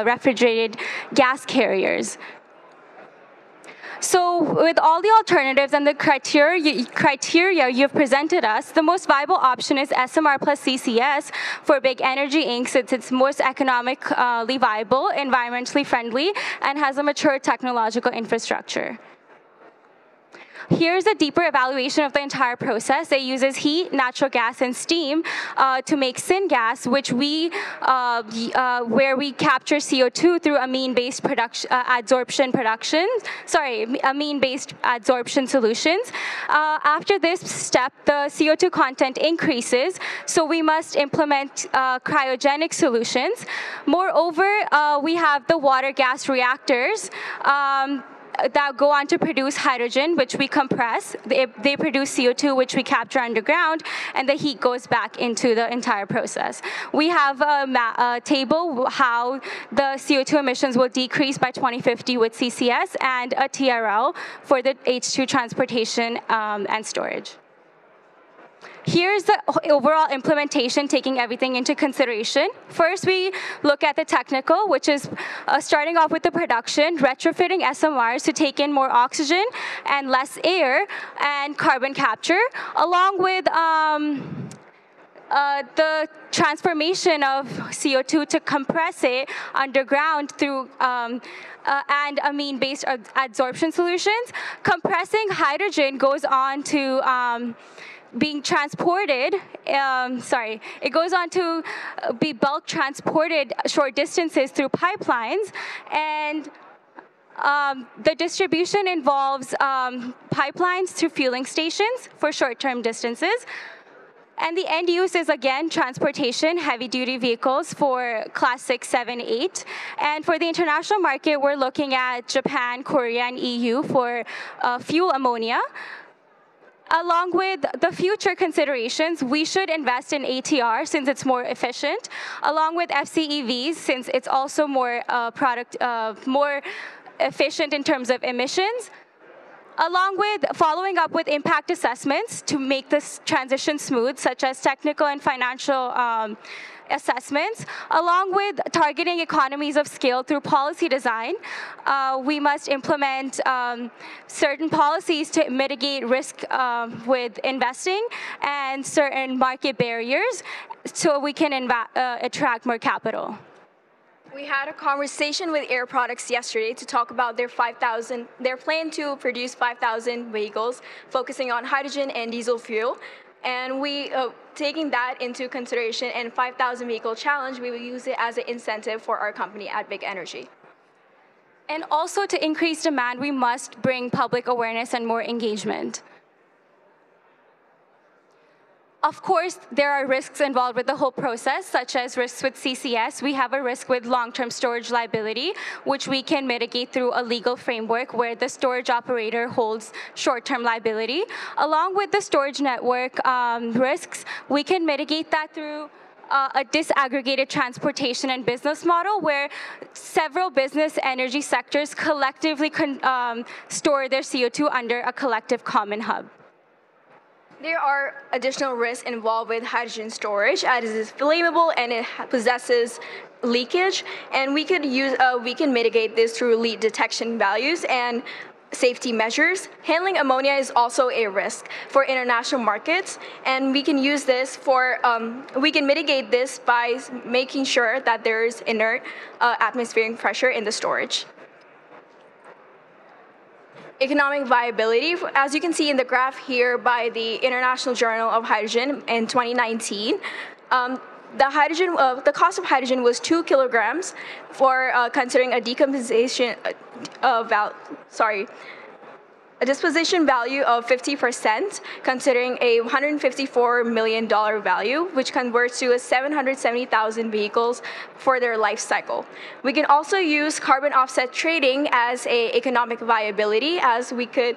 refrigerated gas carriers. So with all the alternatives and the criteria you've presented us, the most viable option is SMR plus CCS for Big Energy Inc. since it's most economically viable, environmentally friendly, and has a mature technological infrastructure. Here's a deeper evaluation of the entire process. It uses heat, natural gas, and steam to make syngas, where we capture CO2 through amine-based amine-based adsorption solutions. After this step, the CO2 content increases, so we must implement cryogenic solutions. Moreover, we have the water gas reactors that go on to produce hydrogen, which we compress. They produce CO2, which we capture underground, and the heat goes back into the entire process. We have a table how the CO2 emissions will decrease by 2050 with CCS, and a TRL for the H2 transportation and storage. Here's the overall implementation, taking everything into consideration. First, we look at the technical, which is starting off with the production, retrofitting SMRs to take in more oxygen and less air and carbon capture, along with the transformation of CO2 to compress it underground through and amine-based adsorption solutions. Compressing hydrogen goes on to being transported, it goes on to be bulk transported short distances through pipelines, and the distribution involves pipelines to fueling stations for short-term distances. And the end use is, again, transportation, heavy-duty vehicles for Class 6, 7, 8. And for the international market, we're looking at Japan, Korea, and EU for fuel ammonia. Along with the future considerations, we should invest in ATR since it's more efficient, along with FCEVs since it's also more more efficient in terms of emissions, along with following up with impact assessments to make this transition smooth, such as technical and financial assessments, along with targeting economies of scale through policy design. We must implement certain policies to mitigate risk with investing and certain market barriers so we can attract more capital. We had a conversation with Air Products yesterday to talk about their plan to produce 5,000 vehicles focusing on hydrogen and diesel fuel. And we, taking that into consideration and 5,000 vehicle challenge, we will use it as an incentive for our company at Big Energy. And also to increase demand, we must bring public awareness and more engagement. Of course, there are risks involved with the whole process, such as risks with CCS. We have a risk with long-term storage liability, which we can mitigate through a legal framework where the storage operator holds short-term liability. Along with the storage network risks, we can mitigate that through a disaggregated transportation and business model where several business energy sectors collectively store their CO2 under a collective common hub. There are additional risks involved with hydrogen storage, as it is flammable and it possesses leakage. And we can mitigate this through leak detection values and safety measures. Handling ammonia is also a risk for international markets, and we can use this we can mitigate this by making sure that there is inert atmospheric pressure in the storage. Economic viability, as you can see in the graph here by the International Journal of Hydrogen in 2019, the cost of hydrogen was 2 kilograms for considering a decomposition a disposition value of 50%, considering a $154 million value, which converts to 770,000 vehicles for their life cycle. We can also use carbon offset trading as a economic viability, as we could,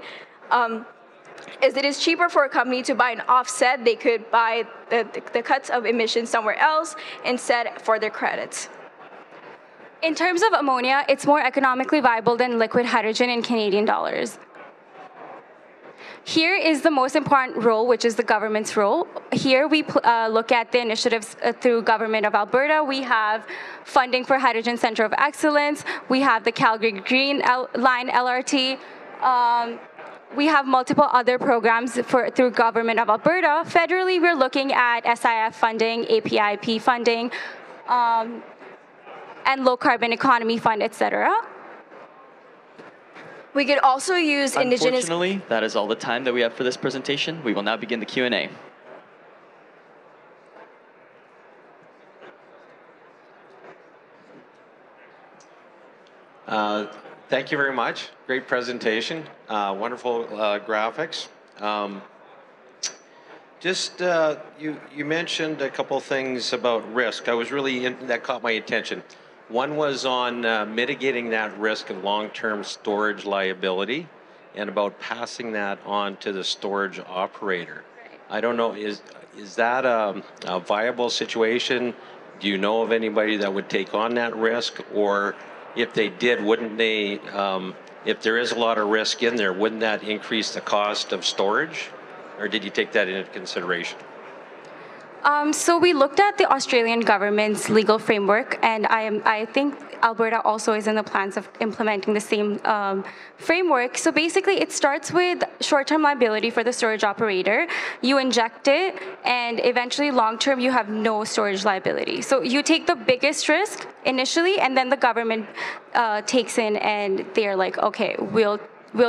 as it is cheaper for a company to buy an offset, they could buy the cuts of emissions somewhere else instead for their credits. In terms of ammonia, it's more economically viable than liquid hydrogen in Canadian dollars. Here is the most important role, which is the government's role. Here we look at the initiatives through Government of Alberta. We have funding for Hydrogen Center of Excellence. We have the Calgary Green Line LRT. We have multiple other programs through Government of Alberta. Federally, we're looking at SIF funding, APIP funding, and low carbon economy fund, etc. We could also use indigenous... Unfortunately, that is all the time that we have for this presentation. We will now begin the Q&A. Thank you very much. Great presentation. Wonderful graphics. You mentioned a couple things about risk. That caught my attention. One was on mitigating that risk of long-term storage liability and about passing that on to the storage operator. I don't know, is that a viable situation? Do you know of anybody that would take on that risk? Or if they did, wouldn't they, if there is a lot of risk in there, wouldn't that increase the cost of storage? Or did you take that into consideration? So we looked at the Australian government's legal framework, and I think Alberta also is in the plans of implementing the same framework. So basically, it starts with short-term liability for the storage operator. You inject it, and eventually, long-term, you have no storage liability. So you take the biggest risk initially, and then the government takes in, and they're like, okay, we'll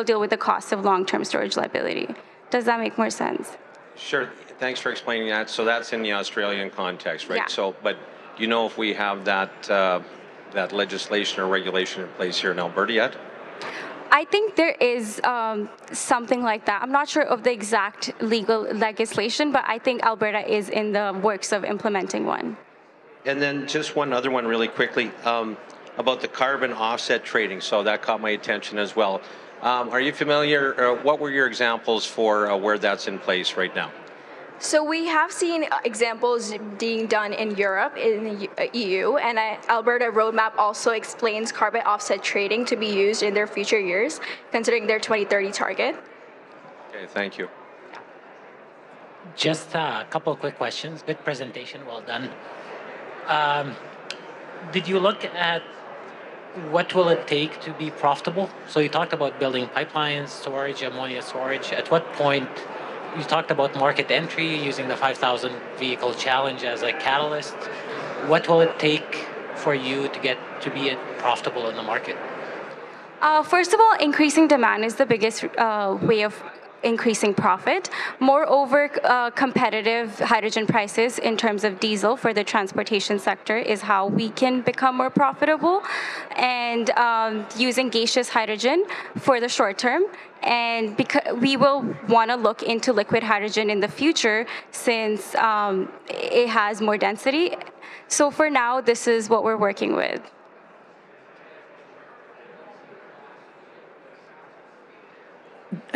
deal with the cost of long-term storage liability. Does that make more sense? Sure. Thanks for explaining that. So that's in the Australian context, right? Yeah. So, but do you know if we have that that legislation or regulation in place here in Alberta yet? I think there is something like that. I'm not sure of the exact legal legislation, but I think Alberta is in the works of implementing one. And then just one other one really quickly about the carbon offset trading. So that caught my attention as well. Are you familiar, what were your examples for where that's in place right now? So we have seen examples being done in Europe, in the EU, and Alberta Roadmap also explains carbon offset trading to be used in their future years, considering their 2030 target. Okay, thank you. Just a couple of quick questions. Good presentation, well done. Did you look at what will it take to be profitable? So you talked about building pipelines, storage, ammonia storage. At what point, you talked about market entry, using the 5,000 vehicle challenge as a catalyst. What will it take for you to get to be profitable in the market? First of all, increasing demand is the biggest way of increasing profit. Moreover, competitive hydrogen prices in terms of diesel for the transportation sector is how we can become more profitable, and using gaseous hydrogen for the short term. And because we will want to look into liquid hydrogen in the future, since it has more density. So for now, this is what we're working with.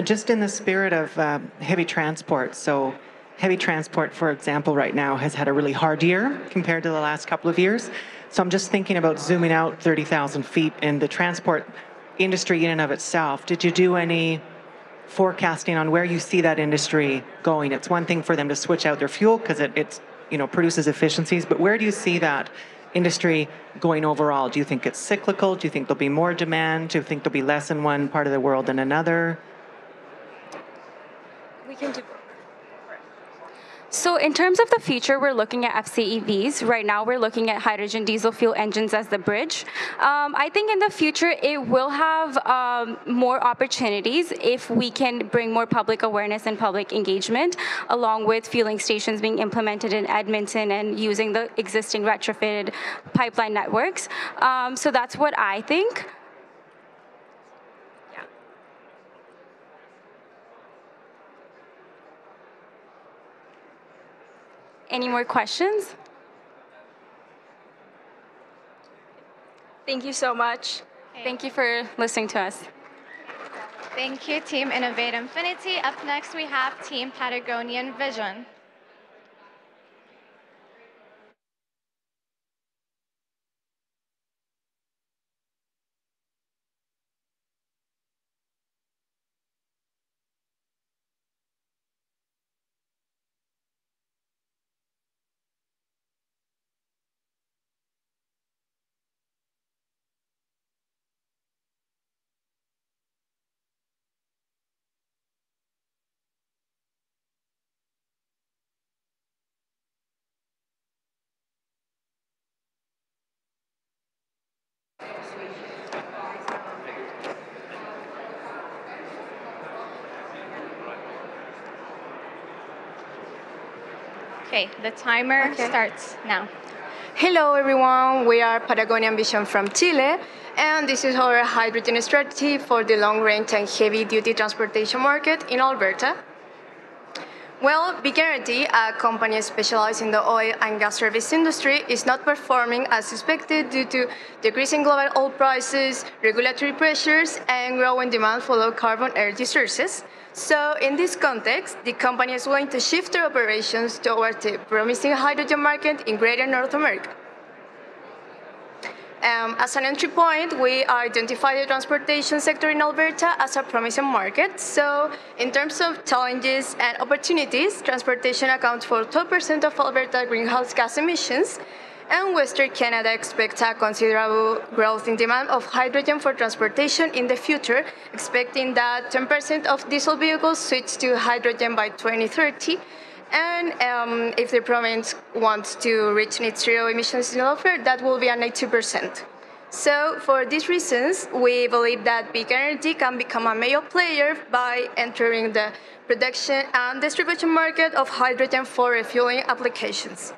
Just in the spirit of heavy transport, so heavy transport, for example, right now has had a really hard year compared to the last couple of years. So I'm just thinking about zooming out 30,000 feet in the transport industry in and of itself. Did you do any forecasting on where you see that industry going? It's one thing for them to switch out their fuel because it produces efficiencies, but where do you see that industry going overall? Do you think it's cyclical? Do you think there'll be more demand? Do you think there'll be less in one part of the world than another? We can do So in terms of the future, we're looking at FCEVs. Right now, we're looking at hydrogen diesel fuel engines as the bridge. I think in the future, it will have more opportunities if we can bring more public awareness and public engagement, along with fueling stations being implemented in Edmonton and using the existing retrofitted pipeline networks. So that's what I think. Any more questions? Thank you so much. Thank you for listening to us. Thank you, Team Innovate Infinity. Up next, we have Team Patagonian Vision. Okay, the timer starts now. Hello everyone, we are Patagonian Vision from Chile, and this is our hydrogen strategy for the long-range and heavy-duty transportation market in Alberta. Well, Big Energy, a company specialized in the oil and gas service industry, is not performing as expected due to decreasing global oil prices, regulatory pressures, and growing demand for low-carbon energy sources. So in this context, the company is going to shift their operations towards the promising hydrogen market in Greater North America. As an entry point, we identify the transportation sector in Alberta as a promising market. So in terms of challenges and opportunities, transportation accounts for 12% of Alberta greenhouse gas emissions, and Western Canada expects a considerable growth in demand of hydrogen for transportation in the future, expecting that 10% of diesel vehicles switch to hydrogen by 2030. And if the province wants to reach net zero emissions in Alberta, that will be at 90%. So for these reasons, we believe that Big Energy can become a major player by entering the production and distribution market of hydrogen for refueling applications.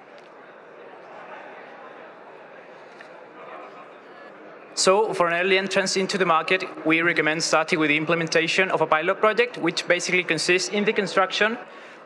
So for an early entrance into the market, we recommend starting with the implementation of a pilot project, which basically consists in the construction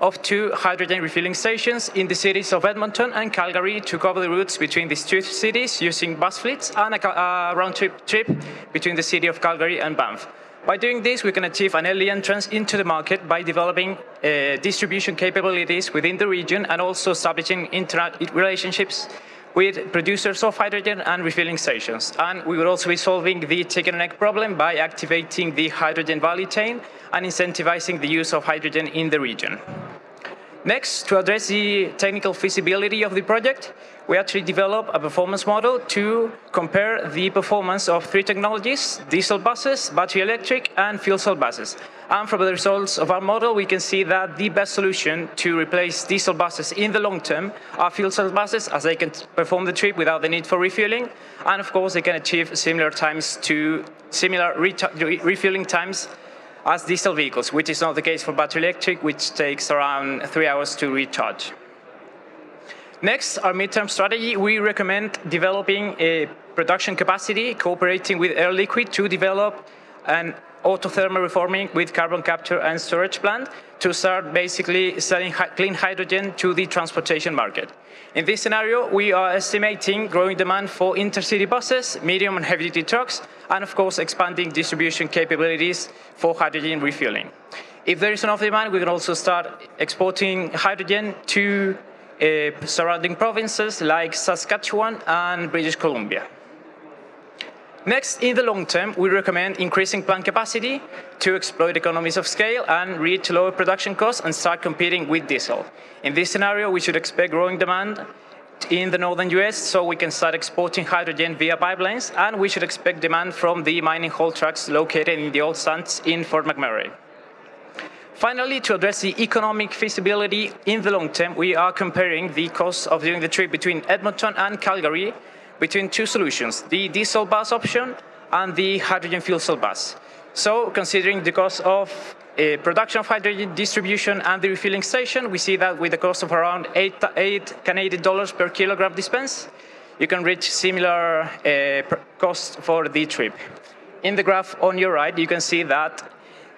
of 2 hydrogen refueling stations in the cities of Edmonton and Calgary to cover the routes between these 2 cities using bus fleets and a round-trip trip between the city of Calgary and Banff. By doing this, we can achieve an early entrance into the market by developing distribution capabilities within the region and also establishing internet relationships with producers of hydrogen and refueling stations. And we will also be solving the chicken and egg problem by activating the hydrogen value chain and incentivizing the use of hydrogen in the region. Next, to address the technical feasibility of the project, we actually developed a performance model to compare the performance of 3 technologies: diesel buses, battery electric, and fuel cell buses. And from the results of our model, we can see that the best solution to replace diesel buses in the long term are fuel cell buses, as they can perform the trip without the need for refueling. And of course, they can achieve similar refueling times as diesel vehicles, which is not the case for battery electric, which takes around 3 hours to recharge. Next, our midterm strategy, we recommend developing a production capacity, cooperating with Air Liquide to develop an autothermal reforming with carbon capture and storage plant to start basically selling clean hydrogen to the transportation market. In this scenario, we are estimating growing demand for intercity buses, medium and heavy-duty trucks, and of course, expanding distribution capabilities for hydrogen refueling. If there is enough demand, we can also start exporting hydrogen to surrounding provinces like Saskatchewan and British Columbia. Next, in the long term, we recommend increasing plant capacity to exploit economies of scale and reach lower production costs and start competing with diesel. In this scenario, we should expect growing demand in the northern US, so we can start exporting hydrogen via pipelines, and we should expect demand from the mining haul trucks located in the oil sands in Fort McMurray. Finally, to address the economic feasibility in the long term, we are comparing the cost of doing the trip between Edmonton and Calgary between two solutions, the diesel bus option and the hydrogen fuel cell bus. So considering the cost of production of hydrogen, distribution, and the refilling station, we see that with the cost of around 8 Canadian dollars per kilogram dispense, you can reach similar cost for the trip. In the graph on your right, you can see that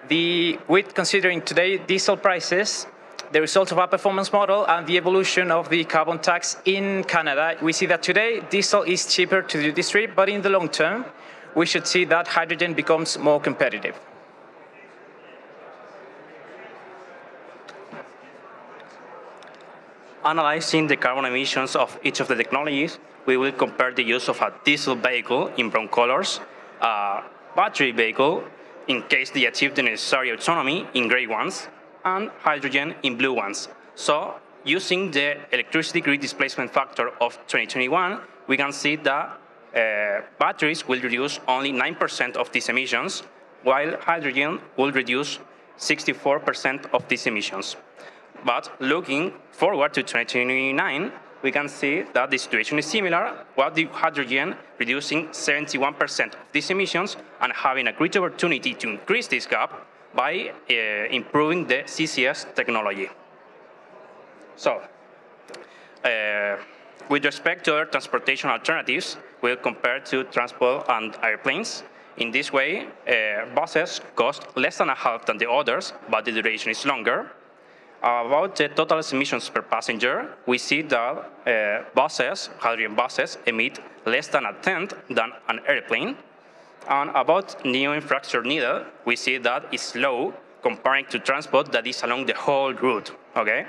with considering today diesel prices, the result of our performance model and the evolution of the carbon tax in Canada, we see that today diesel is cheaper to do this trip, but in the long term, we should see that hydrogen becomes more competitive. Analyzing the carbon emissions of each of the technologies, we will compare the use of a diesel vehicle in brown colors, a battery vehicle in case they achieve the necessary autonomy in gray ones, and hydrogen in blue ones. So using the electricity grid displacement factor of 2021, we can see that batteries will reduce only 9% of these emissions, while hydrogen will reduce 64% of these emissions. But looking forward to 2029, we can see that the situation is similar, with the hydrogen reducing 71% of these emissions and having a great opportunity to increase this gap by improving the CCS technology. So, with respect to other transportation alternatives, we'll compare to transport and airplanes. In this way, buses cost less than a half than the others, but the duration is longer. About the total emissions per passenger, we see that hydrogen buses, emit less than a tenth than an airplane. And about new infrastructure needed, we see that it's low comparing to transport that is along the whole route, okay?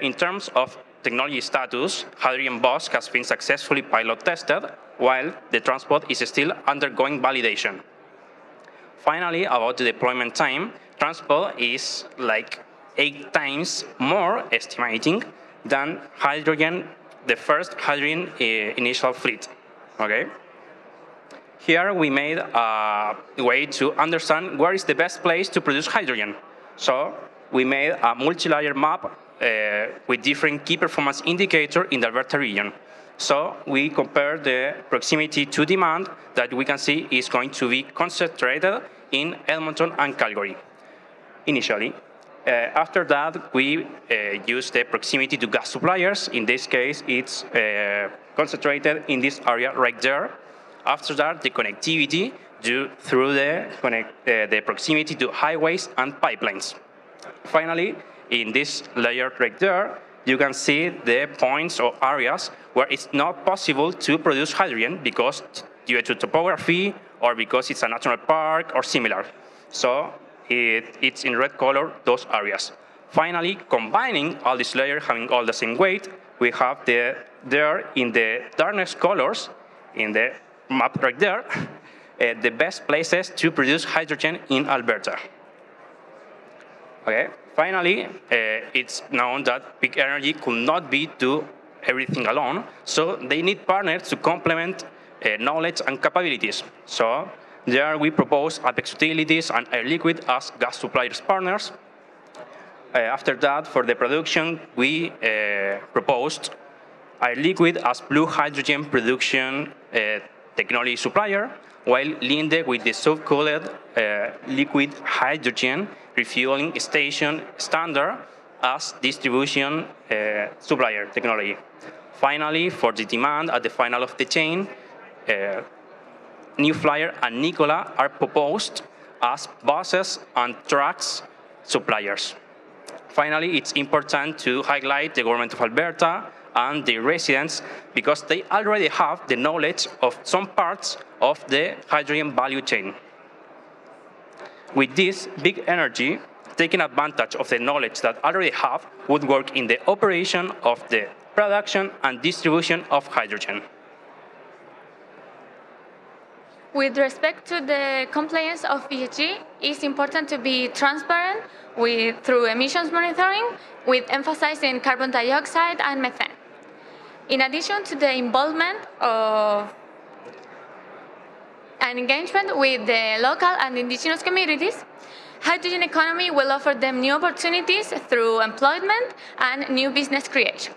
In terms of technology status, hydrogen bus has been successfully pilot tested, while the transport is still undergoing validation. Finally, about the deployment time, transport is like 8 times more estimating than hydrogen, the first hydrogen initial fleet, okay? Here we made a way to understand where is the best place to produce hydrogen. So we made a multi-layer map with different key performance indicators in the Alberta region. So we compare the proximity to demand that we can see is going to be concentrated in Edmonton and Calgary initially. After that, we use the proximity to gas suppliers. In this case, it's concentrated in this area right there. After that, the connectivity through the proximity to highways and pipelines. Finally, in this layer right there, you can see the points or areas where it's not possible to produce hydrogen because due to topography or because it's a national park or similar. So it's in red color, those areas. Finally, combining all these layers, having all the same weight, we have there in the darkest colors, in the map right there, the best places to produce hydrogen in Alberta. Okay. Finally, it's known that big energy could not do everything alone, so they need partners to complement knowledge and capabilities. So there we propose Apex Utilities and Air Liquide as gas suppliers partners. After that, for the production, we proposed Air Liquide as blue hydrogen production technology supplier, while Linde with the subcooled liquid hydrogen refueling station standard as distribution supplier technology. Finally, for the demand at the final of the chain, New Flyer and Nikola are proposed as buses and trucks suppliers. Finally, it's important to highlight the government of Alberta and the residents because they already have the knowledge of some parts of the hydrogen value chain. With this, big energy, taking advantage of the knowledge that already have, would work in the operation of the production and distribution of hydrogen. With respect to the compliance of ESG, it's important to be transparent through emissions monitoring, with emphasizing carbon dioxide and methane. In addition to the involvement of and engagement with the local and indigenous communities, Hydrogen economy will offer them new opportunities through employment and new business creation.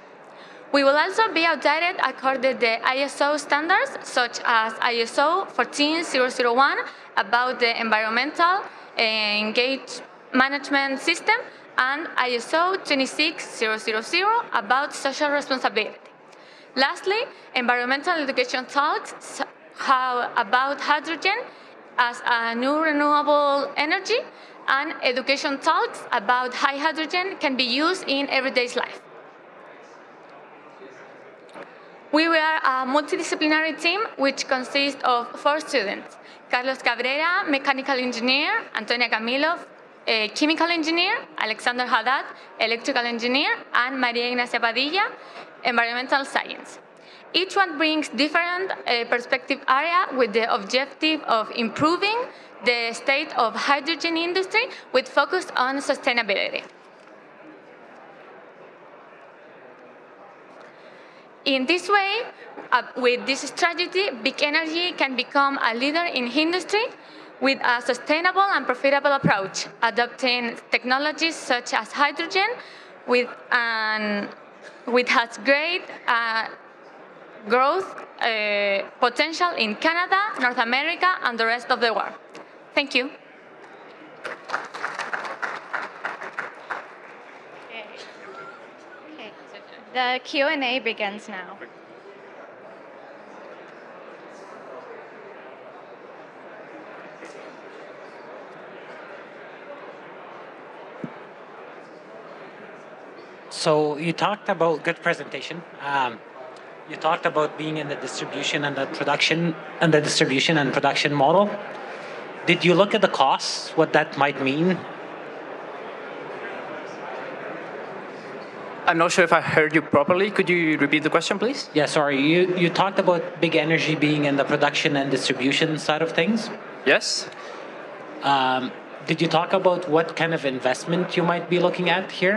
We will also be audited according to the ISO standards, such as ISO 14001 about the environmental engage management system and ISO 26000 about social responsibility. Lastly, environmental education talks about hydrogen as a new renewable energy, and education talks about how hydrogen can be used in everyday life. We were a multidisciplinary team which consists of 4 students: Carlos Cabrera, mechanical engineer; Antonia Camilo, chemical engineer; Alexander Haddad, electrical engineer; and Maria Ignacia Padilla, environmental science. Each one brings different perspective area with the objective of improving the state of hydrogen industry with focus on sustainability. In this way, with this strategy, Big Energy can become a leader in industry with a sustainable and profitable approach, adopting technologies such as hydrogen, which has great growth potential in Canada, North America, and the rest of the world. Thank you. The Q&A begins now. So you talked about good presentation. You talked about being in the distribution and the production model. Did you look at the costs, what that might mean? I'm not sure if I heard you properly. Could you repeat the question, please? Yeah, sorry. You talked about Big Energy being in the production and distribution side of things. Yes. Did you talk about what kind of investment you might be looking at here?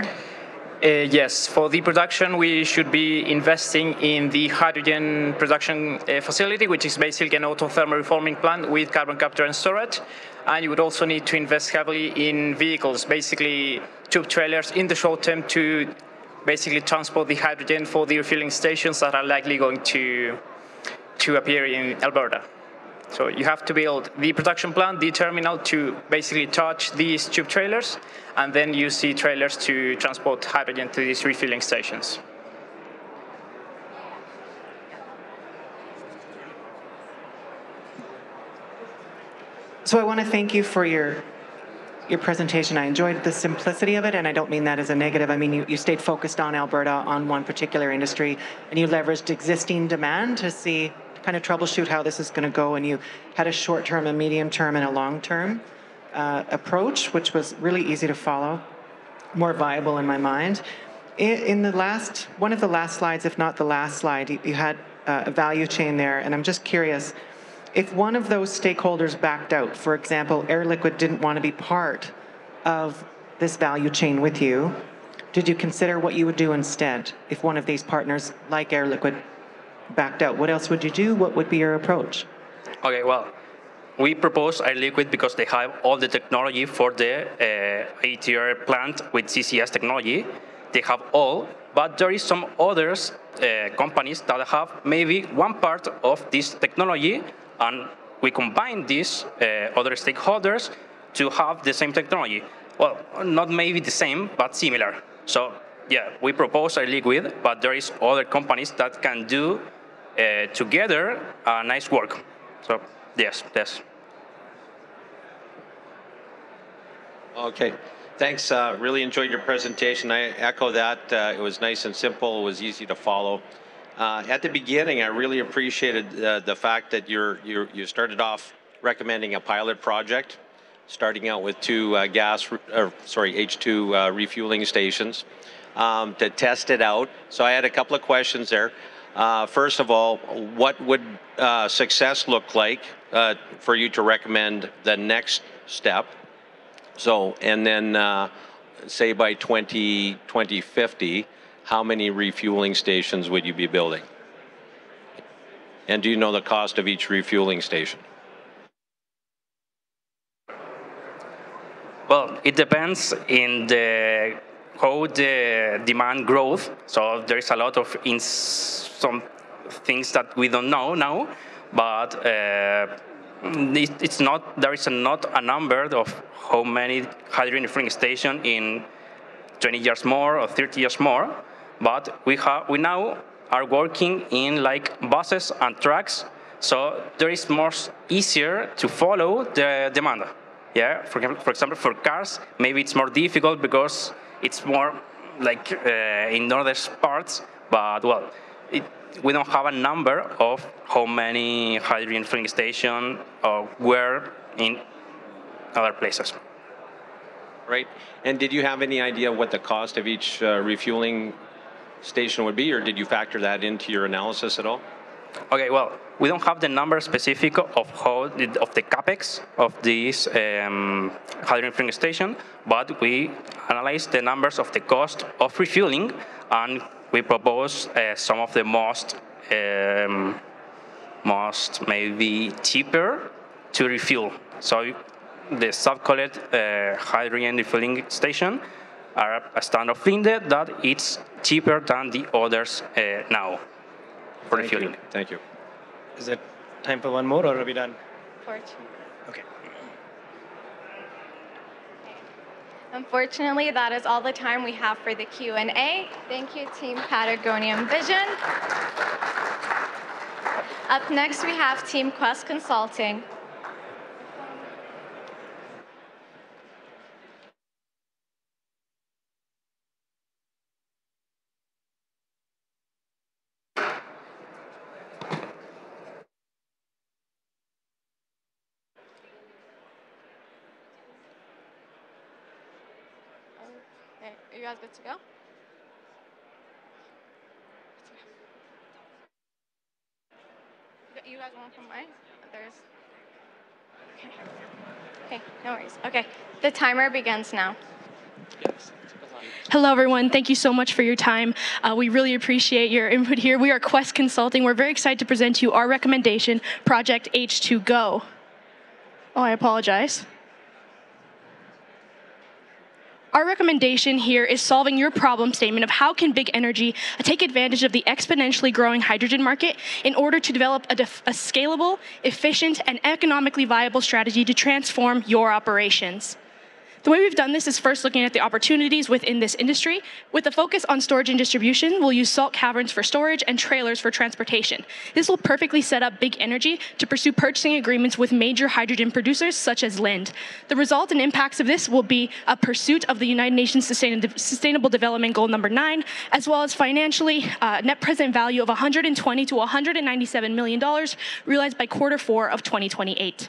Yes, for the production, we should be investing in the hydrogen production facility, which is basically an autothermal reforming plant with carbon capture and storage. And you would also need to invest heavily in vehicles, basically tube trailers in the short term to basically transport the hydrogen for the refueling stations that are likely going to appear in Alberta. So you have to build the production plant, the terminal to basically charge these tube trailers, and then use the trailers to transport hydrogen to these refueling stations. So I want to thank you for your presentation. I enjoyed the simplicity of it, and I don't mean that as a negative. I mean, you stayed focused on Alberta, on one particular industry, and you leveraged existing demand to see, kind of troubleshoot how this is going to go, and you had a short-term, a medium-term, and a long-term approach, which was really easy to follow, more viable in my mind. In the one of the last slides, if not the last slide, you had a value chain there, and I'm just curious, if one of those stakeholders backed out, for example, Air Liquide didn't want to be part of this value chain with you, did you consider what you would do instead if one of these partners, like Air Liquide, backed out? What else would you do? What would be your approach? Okay, well, we propose Air Liquide because they have all the technology for the ATR plant with CCS technology. They have all, but there is some others companies that have maybe one part of this technology, and we combine these other stakeholders to have the same technology. Well, not maybe the same, but similar. So yeah, we propose Air Liquide, but there is other companies that can do together nice work. So yes. Okay, thanks. Really enjoyed your presentation. I echo that. It was nice and simple. It was easy to follow. At the beginning, I really appreciated the fact that you started off recommending a pilot project, starting out with 2 H2 refueling stations to test it out. So I had a couple of questions there. First of all, what would success look like for you to recommend the next step? So, and then say by 2050, how many refueling stations would you be building? And do you know the cost of each refueling station? Well, it depends in how the demand growth. So there is a lot of some things that we don't know now, but it's not. There is not a number of how many hydrogen refueling stations in 20 years more or 30 years more, but we now are working in like buses and trucks, so there is more easier to follow the demand. Yeah, for example, for cars, maybe it's more difficult because it's more like in other parts, but well, we don't have a number of how many hydrogen filling stations were in other places. Right. And did you have any idea what the cost of each refueling station would be, or did you factor that into your analysis at all? Okay, well, we don't have the number specific of the capex of this hydrogen filling station, but we analyze the numbers of the cost of refueling, and we propose some of the most maybe cheaper to refuel. So the subcollect hydrogen refueling station are a standard of Linde that it's cheaper than the others now for refueling. Thank you. Is it time for one more, or are we done? Okay. Unfortunately, that is all the time we have for the Q&A. Thank you, Team Patagonian Vision. Up next, we have Team Quest Consulting. Okay, are you guys good to go? You guys want from mine? There's. Okay, no worries. Okay, the timer begins now. Hello, everyone. Thank you so much for your time. We really appreciate your input here. We are Quest Consulting. We're very excited to present to you our recommendation, Project H2Go. Oh, I apologize. Our recommendation here is solving your problem statement of how can big energy take advantage of the exponentially growing hydrogen market in order to develop a scalable, efficient, and economically viable strategy to transform your operations. The way we've done this is first looking at the opportunities within this industry. With a focus on storage and distribution, we'll use salt caverns for storage and trailers for transportation. This will perfectly set up big energy to pursue purchasing agreements with major hydrogen producers such as Linde. The result and impacts of this will be a pursuit of the United Nations Sustainable Development Goal number 9, as well as financially net present value of $120 to $197 million realized by Q4 of 2028.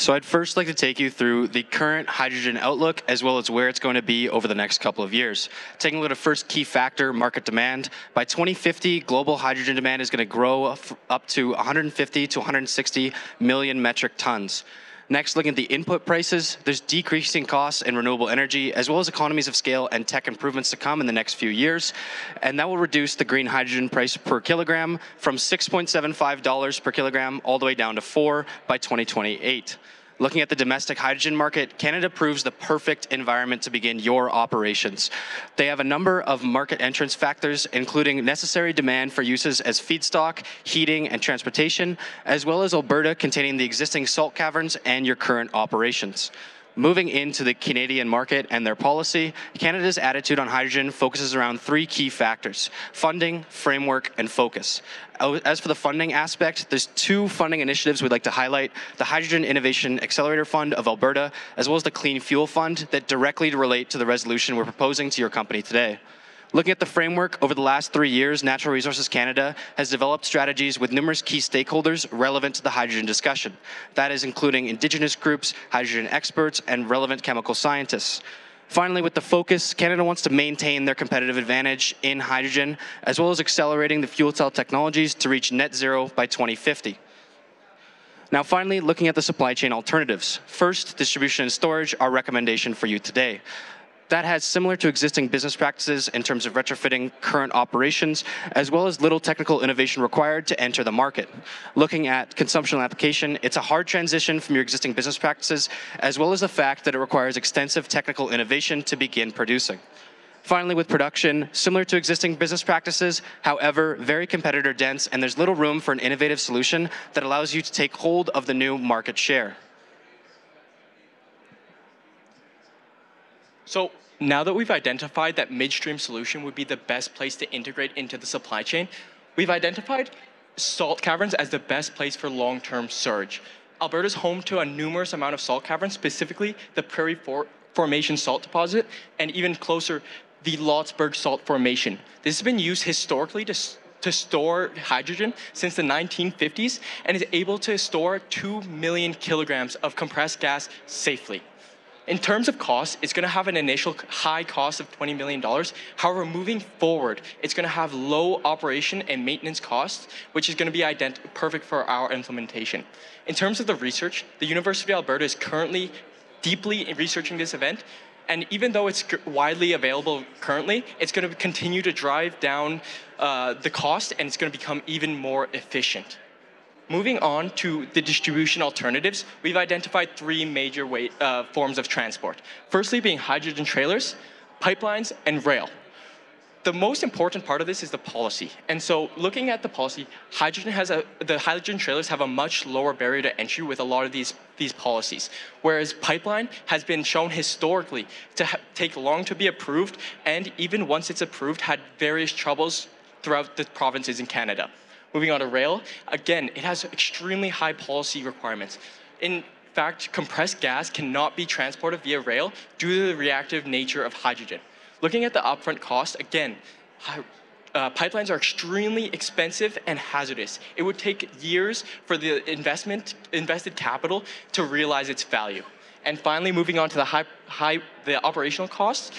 So I'd first like to take you through the current hydrogen outlook as well as where it's going to be over the next couple of years. Taking a look at the first key factor, market demand. By 2050, global hydrogen demand is going to grow up to 150 to 160 million metric tons. Next, looking at the input prices, there's decreasing costs in renewable energy, as well as economies of scale and tech improvements to come in the next few years. And that will reduce the green hydrogen price per kilogram from $6.75 per kilogram all the way down to $4 by 2028. Looking at the domestic hydrogen market, Canada proves the perfect environment to begin your operations. They have a number of market entrance factors, including necessary demand for uses as feedstock, heating, and transportation, as well as Alberta containing the existing salt caverns and your current operations. Moving into the Canadian market and their policy, Canada's attitude on hydrogen focuses around three key factors: funding, framework, and focus. As for the funding aspect, there's two funding initiatives we'd like to highlight: the Hydrogen Innovation Accelerator Fund of Alberta, as well as the Clean Fuel Fund, that directly relate to the resolution we're proposing to your company today. Looking at the framework, over the last 3 years, Natural Resources Canada has developed strategies with numerous key stakeholders relevant to the hydrogen discussion. That is including Indigenous groups, hydrogen experts, and relevant chemical scientists. Finally, with the focus, Canada wants to maintain their competitive advantage in hydrogen, as well as accelerating the fuel cell technologies to reach net zero by 2050. Now, finally, looking at the supply chain alternatives. First, distribution and storage, our recommendation for you today. that has similar to existing business practices in terms of retrofitting current operations, as well as little technical innovation required to enter the market. Looking at consumption application, it's a hard transition from your existing business practices, as well as the fact that it requires extensive technical innovation to begin producing. Finally, with production, similar to existing business practices, however, very competitor dense, and there's little room for an innovative solution that allows you to take hold of the new market share. So now that we've identified that midstream solution would be the best place to integrate into the supply chain, we've identified salt caverns as the best place for long-term storage. Alberta is home to a numerous amount of salt caverns, specifically the Prairie Formation salt deposit, and even closer, the Lotsburg salt formation. This has been used historically to store hydrogen since the 1950s and is able to store 2 million kilograms of compressed gas safely. In terms of cost, it's going to have an initial high cost of $20 million. However, moving forward, it's going to have low operation and maintenance costs, which is going to be perfect for our implementation. In terms of the research, the University of Alberta is currently deeply researching this event, and even though it's widely available currently, it's going to continue to drive down the cost, and it's going to become even more efficient. Moving on to the distribution alternatives, we've identified three major forms of transport. Firstly being hydrogen trailers, pipelines, and rail. The most important part of this is the policy. And so looking at the policy, the hydrogen trailers have a much lower barrier to entry with a lot of these policies, whereas pipeline has been shown historically to take long to be approved, and even once it's approved, had various troubles throughout the provinces in Canada. Moving on to rail, again, it has extremely high policy requirements. In fact, compressed gas cannot be transported via rail due to the reactive nature of hydrogen. Looking at the upfront cost, again, pipelines are extremely expensive and hazardous. It would take years for the invested capital to realize its value. And finally, moving on to the operational costs,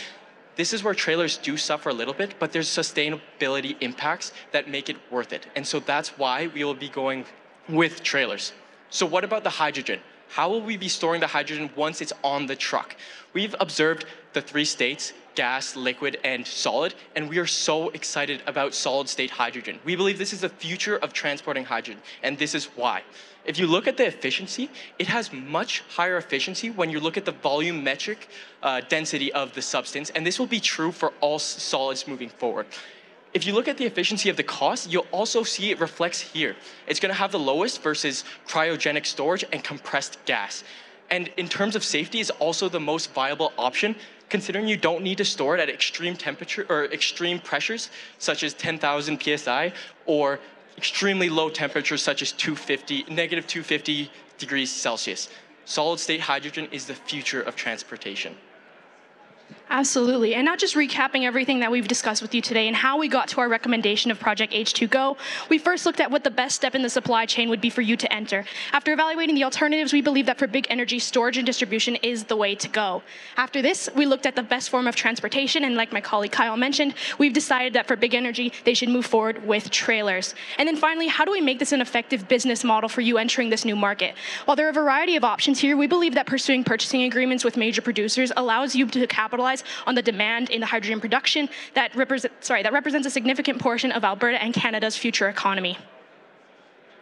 this is where trailers do suffer a little bit, but there's sustainability impacts that make it worth it. And so that's why we will be going with trailers. So what about the hydrogen? How will we be storing the hydrogen once it's on the truck? We've observed the 3 states, gas, liquid, and solid, and we are so excited about solid-state hydrogen. We believe this is the future of transporting hydrogen, and this is why. If you look at the efficiency, it has much higher efficiency when you look at the volumetric density of the substance, and this will be true for all solids moving forward. If you look at the efficiency of the cost, you'll also see it reflects here. It's going to have the lowest versus cryogenic storage and compressed gas. And in terms of safety, it's also the most viable option, considering you don't need to store it at extreme temperature or extreme pressures, such as 10,000 psi, or extremely low temperatures such as negative 250 degrees Celsius. Solid-state hydrogen is the future of transportation. Absolutely. And now just recapping everything that we've discussed with you today and how we got to our recommendation of Project H2Go, we first looked at what the best step in the supply chain would be for you to enter. After evaluating the alternatives, we believe that for big energy, storage and distribution is the way to go. After this, we looked at the best form of transportation, and like my colleague Kyle mentioned, we've decided that for big energy, they should move forward with trailers. And then finally, how do we make this an effective business model for you entering this new market? While there are a variety of options here, we believe that pursuing purchasing agreements with major producers allows you to capitalize on the demand in the hydrogen production that represents a significant portion of Alberta and Canada's future economy.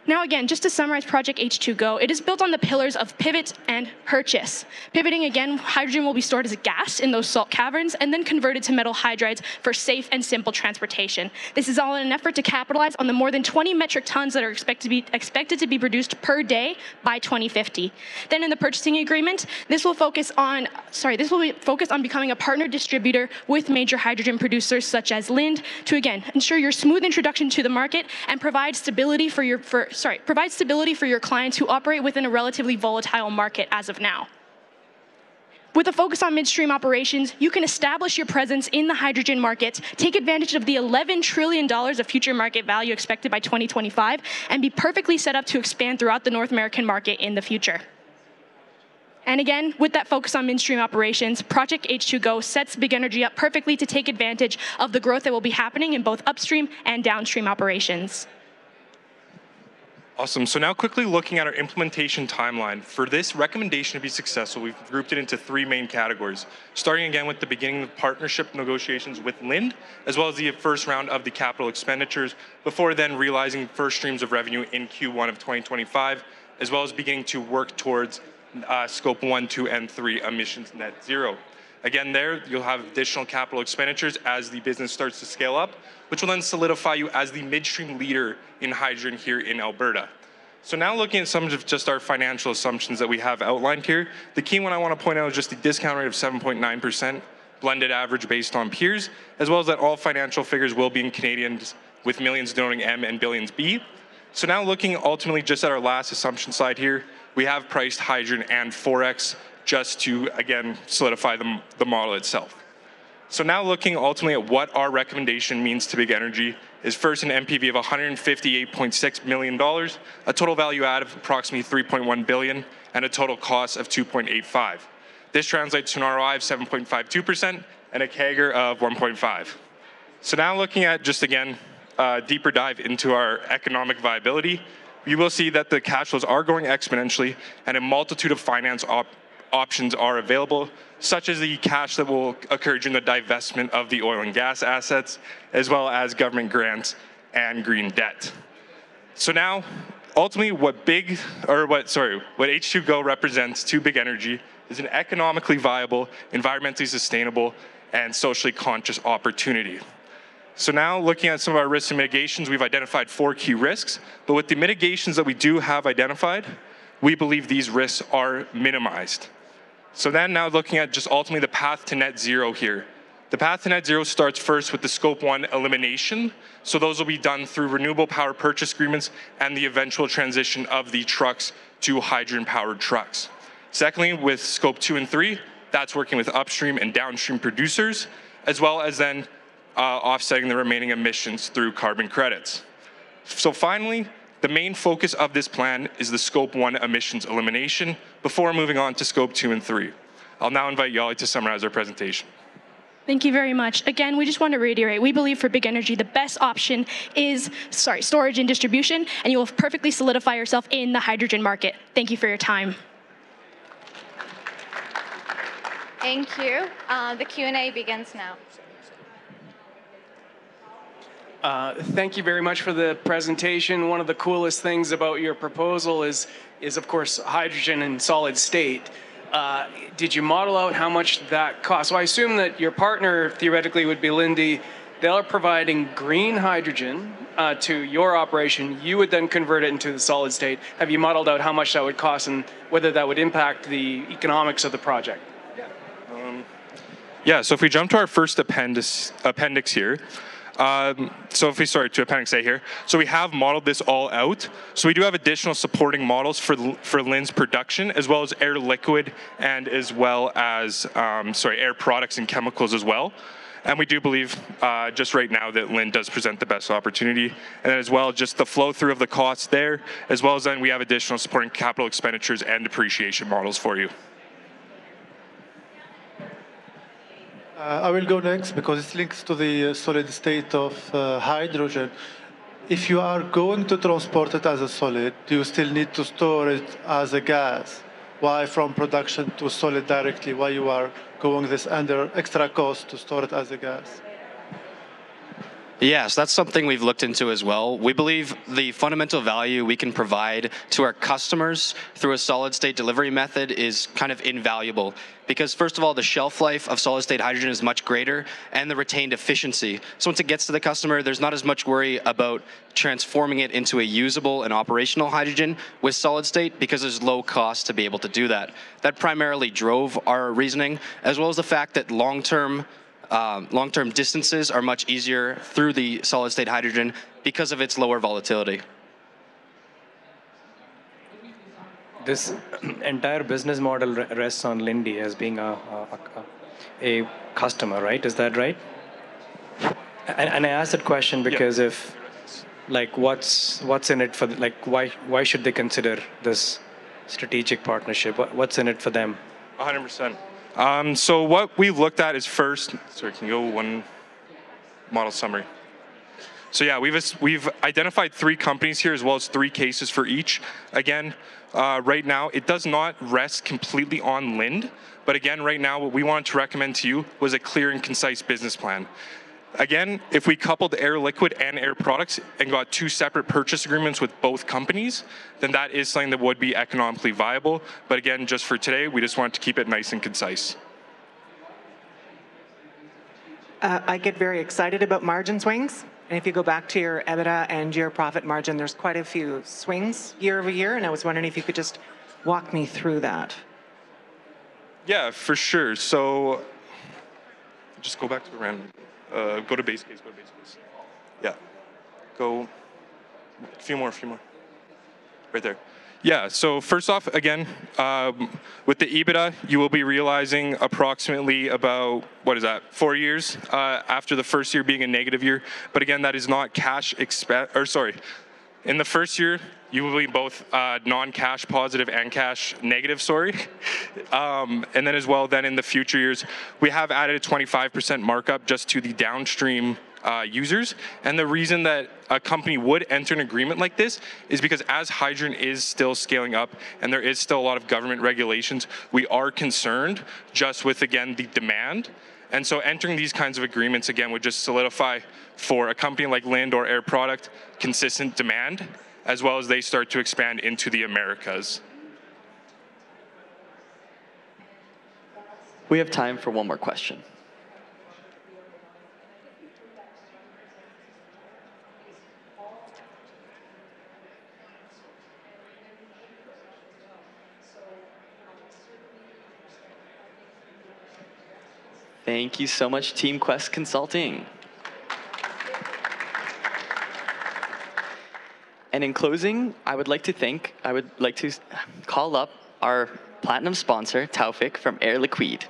Now again, just to summarize Project H2Go, it is built on the pillars of pivot and purchase. Pivoting again, hydrogen will be stored as a gas in those salt caverns and then converted to metal hydrides for safe and simple transportation. This is all in an effort to capitalize on the more than 20 metric tons that are expected to be produced per day by 2050. Then in the purchasing agreement, this will focus on becoming a partner distributor with major hydrogen producers such as Lind to again ensure your smooth introduction to the market and provide stability for your clients who operate within a relatively volatile market as of now. With a focus on midstream operations, you can establish your presence in the hydrogen market, take advantage of the $11 trillion of future market value expected by 2025, and be perfectly set up to expand throughout the North American market in the future. And again, with that focus on midstream operations, Project H2Go sets Big Energy up perfectly to take advantage of the growth that will be happening in both upstream and downstream operations. Awesome. So now quickly looking at our implementation timeline. For this recommendation to be successful, we've grouped it into 3 main categories. Starting again with the beginning of partnership negotiations with Lind, as well as the first round of the capital expenditures, before then realizing first streams of revenue in Q1 of 2025, as well as beginning to work towards scope 1, 2, and 3 emissions net zero. Again, there you'll have additional capital expenditures as the business starts to scale up, which will then solidify you as the midstream leader in hydrogen here in Alberta. So now looking at some of just our financial assumptions that we have outlined here, the key one I want to point out is just the discount rate of 7.9%, blended average based on peers, as well as that all financial figures will be in Canadians with millions denoting M and billions B. So now looking ultimately just at our last assumption slide here, we have priced hydrogen and Forex just to, again, solidify the model itself. So now looking ultimately at what our recommendation means to Big Energy is first an NPV of $158.6 million, a total value add of approximately $3.1 billion, and a total cost of $2.85. This translates to an ROI of 7.52% and a CAGR of 1.5. So now looking at just again, a deeper dive into our economic viability, you will see that the cash flows are growing exponentially and a multitude of finance options are available, such as the cash that will occur during the divestment of the oil and gas assets, as well as government grants and green debt. So now, ultimately, what H2Go represents to Big Energy is an economically viable, environmentally sustainable, and socially conscious opportunity. So now, looking at some of our risks and mitigations, we've identified 4 key risks, but with the mitigations that we do have identified, we believe these risks are minimized. So then now looking at just ultimately the path to net zero here. The path to net zero starts first with the scope 1 elimination. So those will be done through renewable power purchase agreements and the eventual transition of the trucks to hydrogen powered trucks. Secondly, with scope 2 and 3, that's working with upstream and downstream producers, as well as then offsetting the remaining emissions through carbon credits. So finally, the main focus of this plan is the scope 1 emissions elimination before moving on to scope 2 and 3. I'll now invite Yali to summarize our presentation. Thank you very much. Again, we just want to reiterate, we believe for Big Energy, the best option is storage and distribution, and you will perfectly solidify yourself in the hydrogen market. Thank you for your time. Thank you. The Q&A begins now. Thank you very much for the presentation. One of the coolest things about your proposal is of course, hydrogen in solid state. Did you model out how much that costs? So I assume that your partner theoretically would be Linde. They're providing green hydrogen to your operation. You would then convert it into the solid state. Have you modeled out how much that would cost and whether that would impact the economics of the project? Yeah, so if we jump to our first appendix here, to Appendix A here. So we have modeled this all out. So we do have additional supporting models for Linde's production, as well as air liquid and as well as, air products and chemicals as well. And we do believe just right now that Linde does present the best opportunity. And then as well, just the flow through of the costs there, as well as then we have additional supporting capital expenditures and depreciation models for you. I will go next because it links to the solid state of hydrogen. If you are going to transport it as a solid, do you still need to store it as a gas? Why from production to solid directly? Why you are going this under extra cost to store it as a gas? Yes, that's something we've looked into as well. We believe the fundamental value we can provide to our customers through a solid state delivery method is kind of invaluable because first of all, the shelf life of solid state hydrogen is much greater and the retained efficiency. So once it gets to the customer, there's not as much worry about transforming it into a usable and operational hydrogen with solid state because there's low cost to be able to do that. That primarily drove our reasoning, as well as the fact that long-term distances are much easier through the solid state hydrogen because of its lower volatility. This entire business model rests on Linde as being a customer, right? Is that right? And I asked that question because if, like, what's in it for, like, why should they consider this strategic partnership? What's in it for them? 100%. So what we looked at is first, sorry, can you go one model summary? So yeah, we've identified 3 companies here as well as 3 cases for each. Again, right now, it does not rest completely on Lind, but again, right now, what we wanted to recommend to you was a clear and concise business plan. Again, if we coupled Air Liquide and Air Products and got 2 separate purchase agreements with both companies, then that is something that would be economically viable. But again, just for today, we just wanted to keep it nice and concise. I get very excited about margin swings. And if you go back to your EBITDA and your profit margin, there's quite a few swings year over year. And I was wondering if you could just walk me through that. Yeah, for sure. So just go back to the random. Go to base case, Yeah. Go a few more. Right there. Yeah, so first off, again, with the EBITDA, you will be realizing approximately about, 4 years after the first year being a negative year. But again, that is not cash in the first year, you will be both non-cash positive and cash negative, and then as well, then in the future years, we have added a 25% markup just to the downstream users. And the reason that a company would enter an agreement like this is because as hydrogen is still scaling up and there is still a lot of government regulations, we are concerned just with, again, the demand. And so entering these kinds of agreements, again, would just solidify for a company like Lind or Air Product consistent demand, as well as they start to expand into the Americas. We have time for one more question. Thank you so much, Team Quest Consulting. And in closing, I would like to call up our platinum sponsor, Taufik from Air Liquide,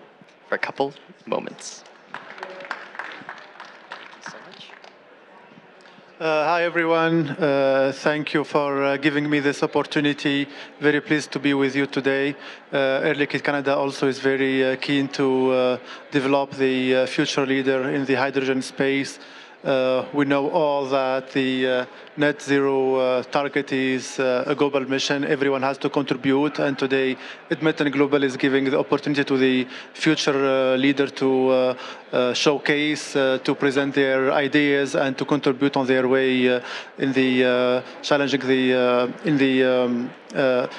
for a couple moments. Hi, everyone. Thank you for giving me this opportunity. Very pleased to be with you today. Air Liquide Canada also is very keen to develop the future leader in the hydrogen space. We know all that the net zero target is a global mission. Everyone has to contribute, and today Edmonton Global is giving the opportunity to the future leader to showcase, to present their ideas, and to contribute on their way in the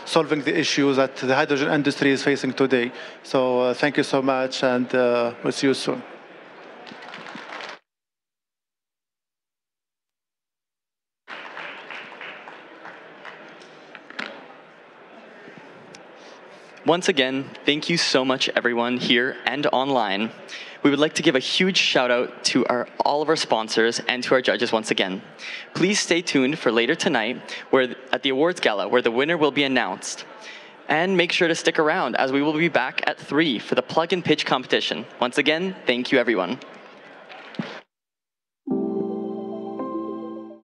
solving the issues that the hydrogen industry is facing today. So thank you so much, and we'll see you soon. Once again, thank you so much, everyone here and online. We would like to give a huge shout out to all of our sponsors and to our judges once again. Please stay tuned for later tonight at the awards gala where the winner will be announced. And make sure to stick around as we will be back at 3 for the plug and pitch competition. Once again, thank you, everyone.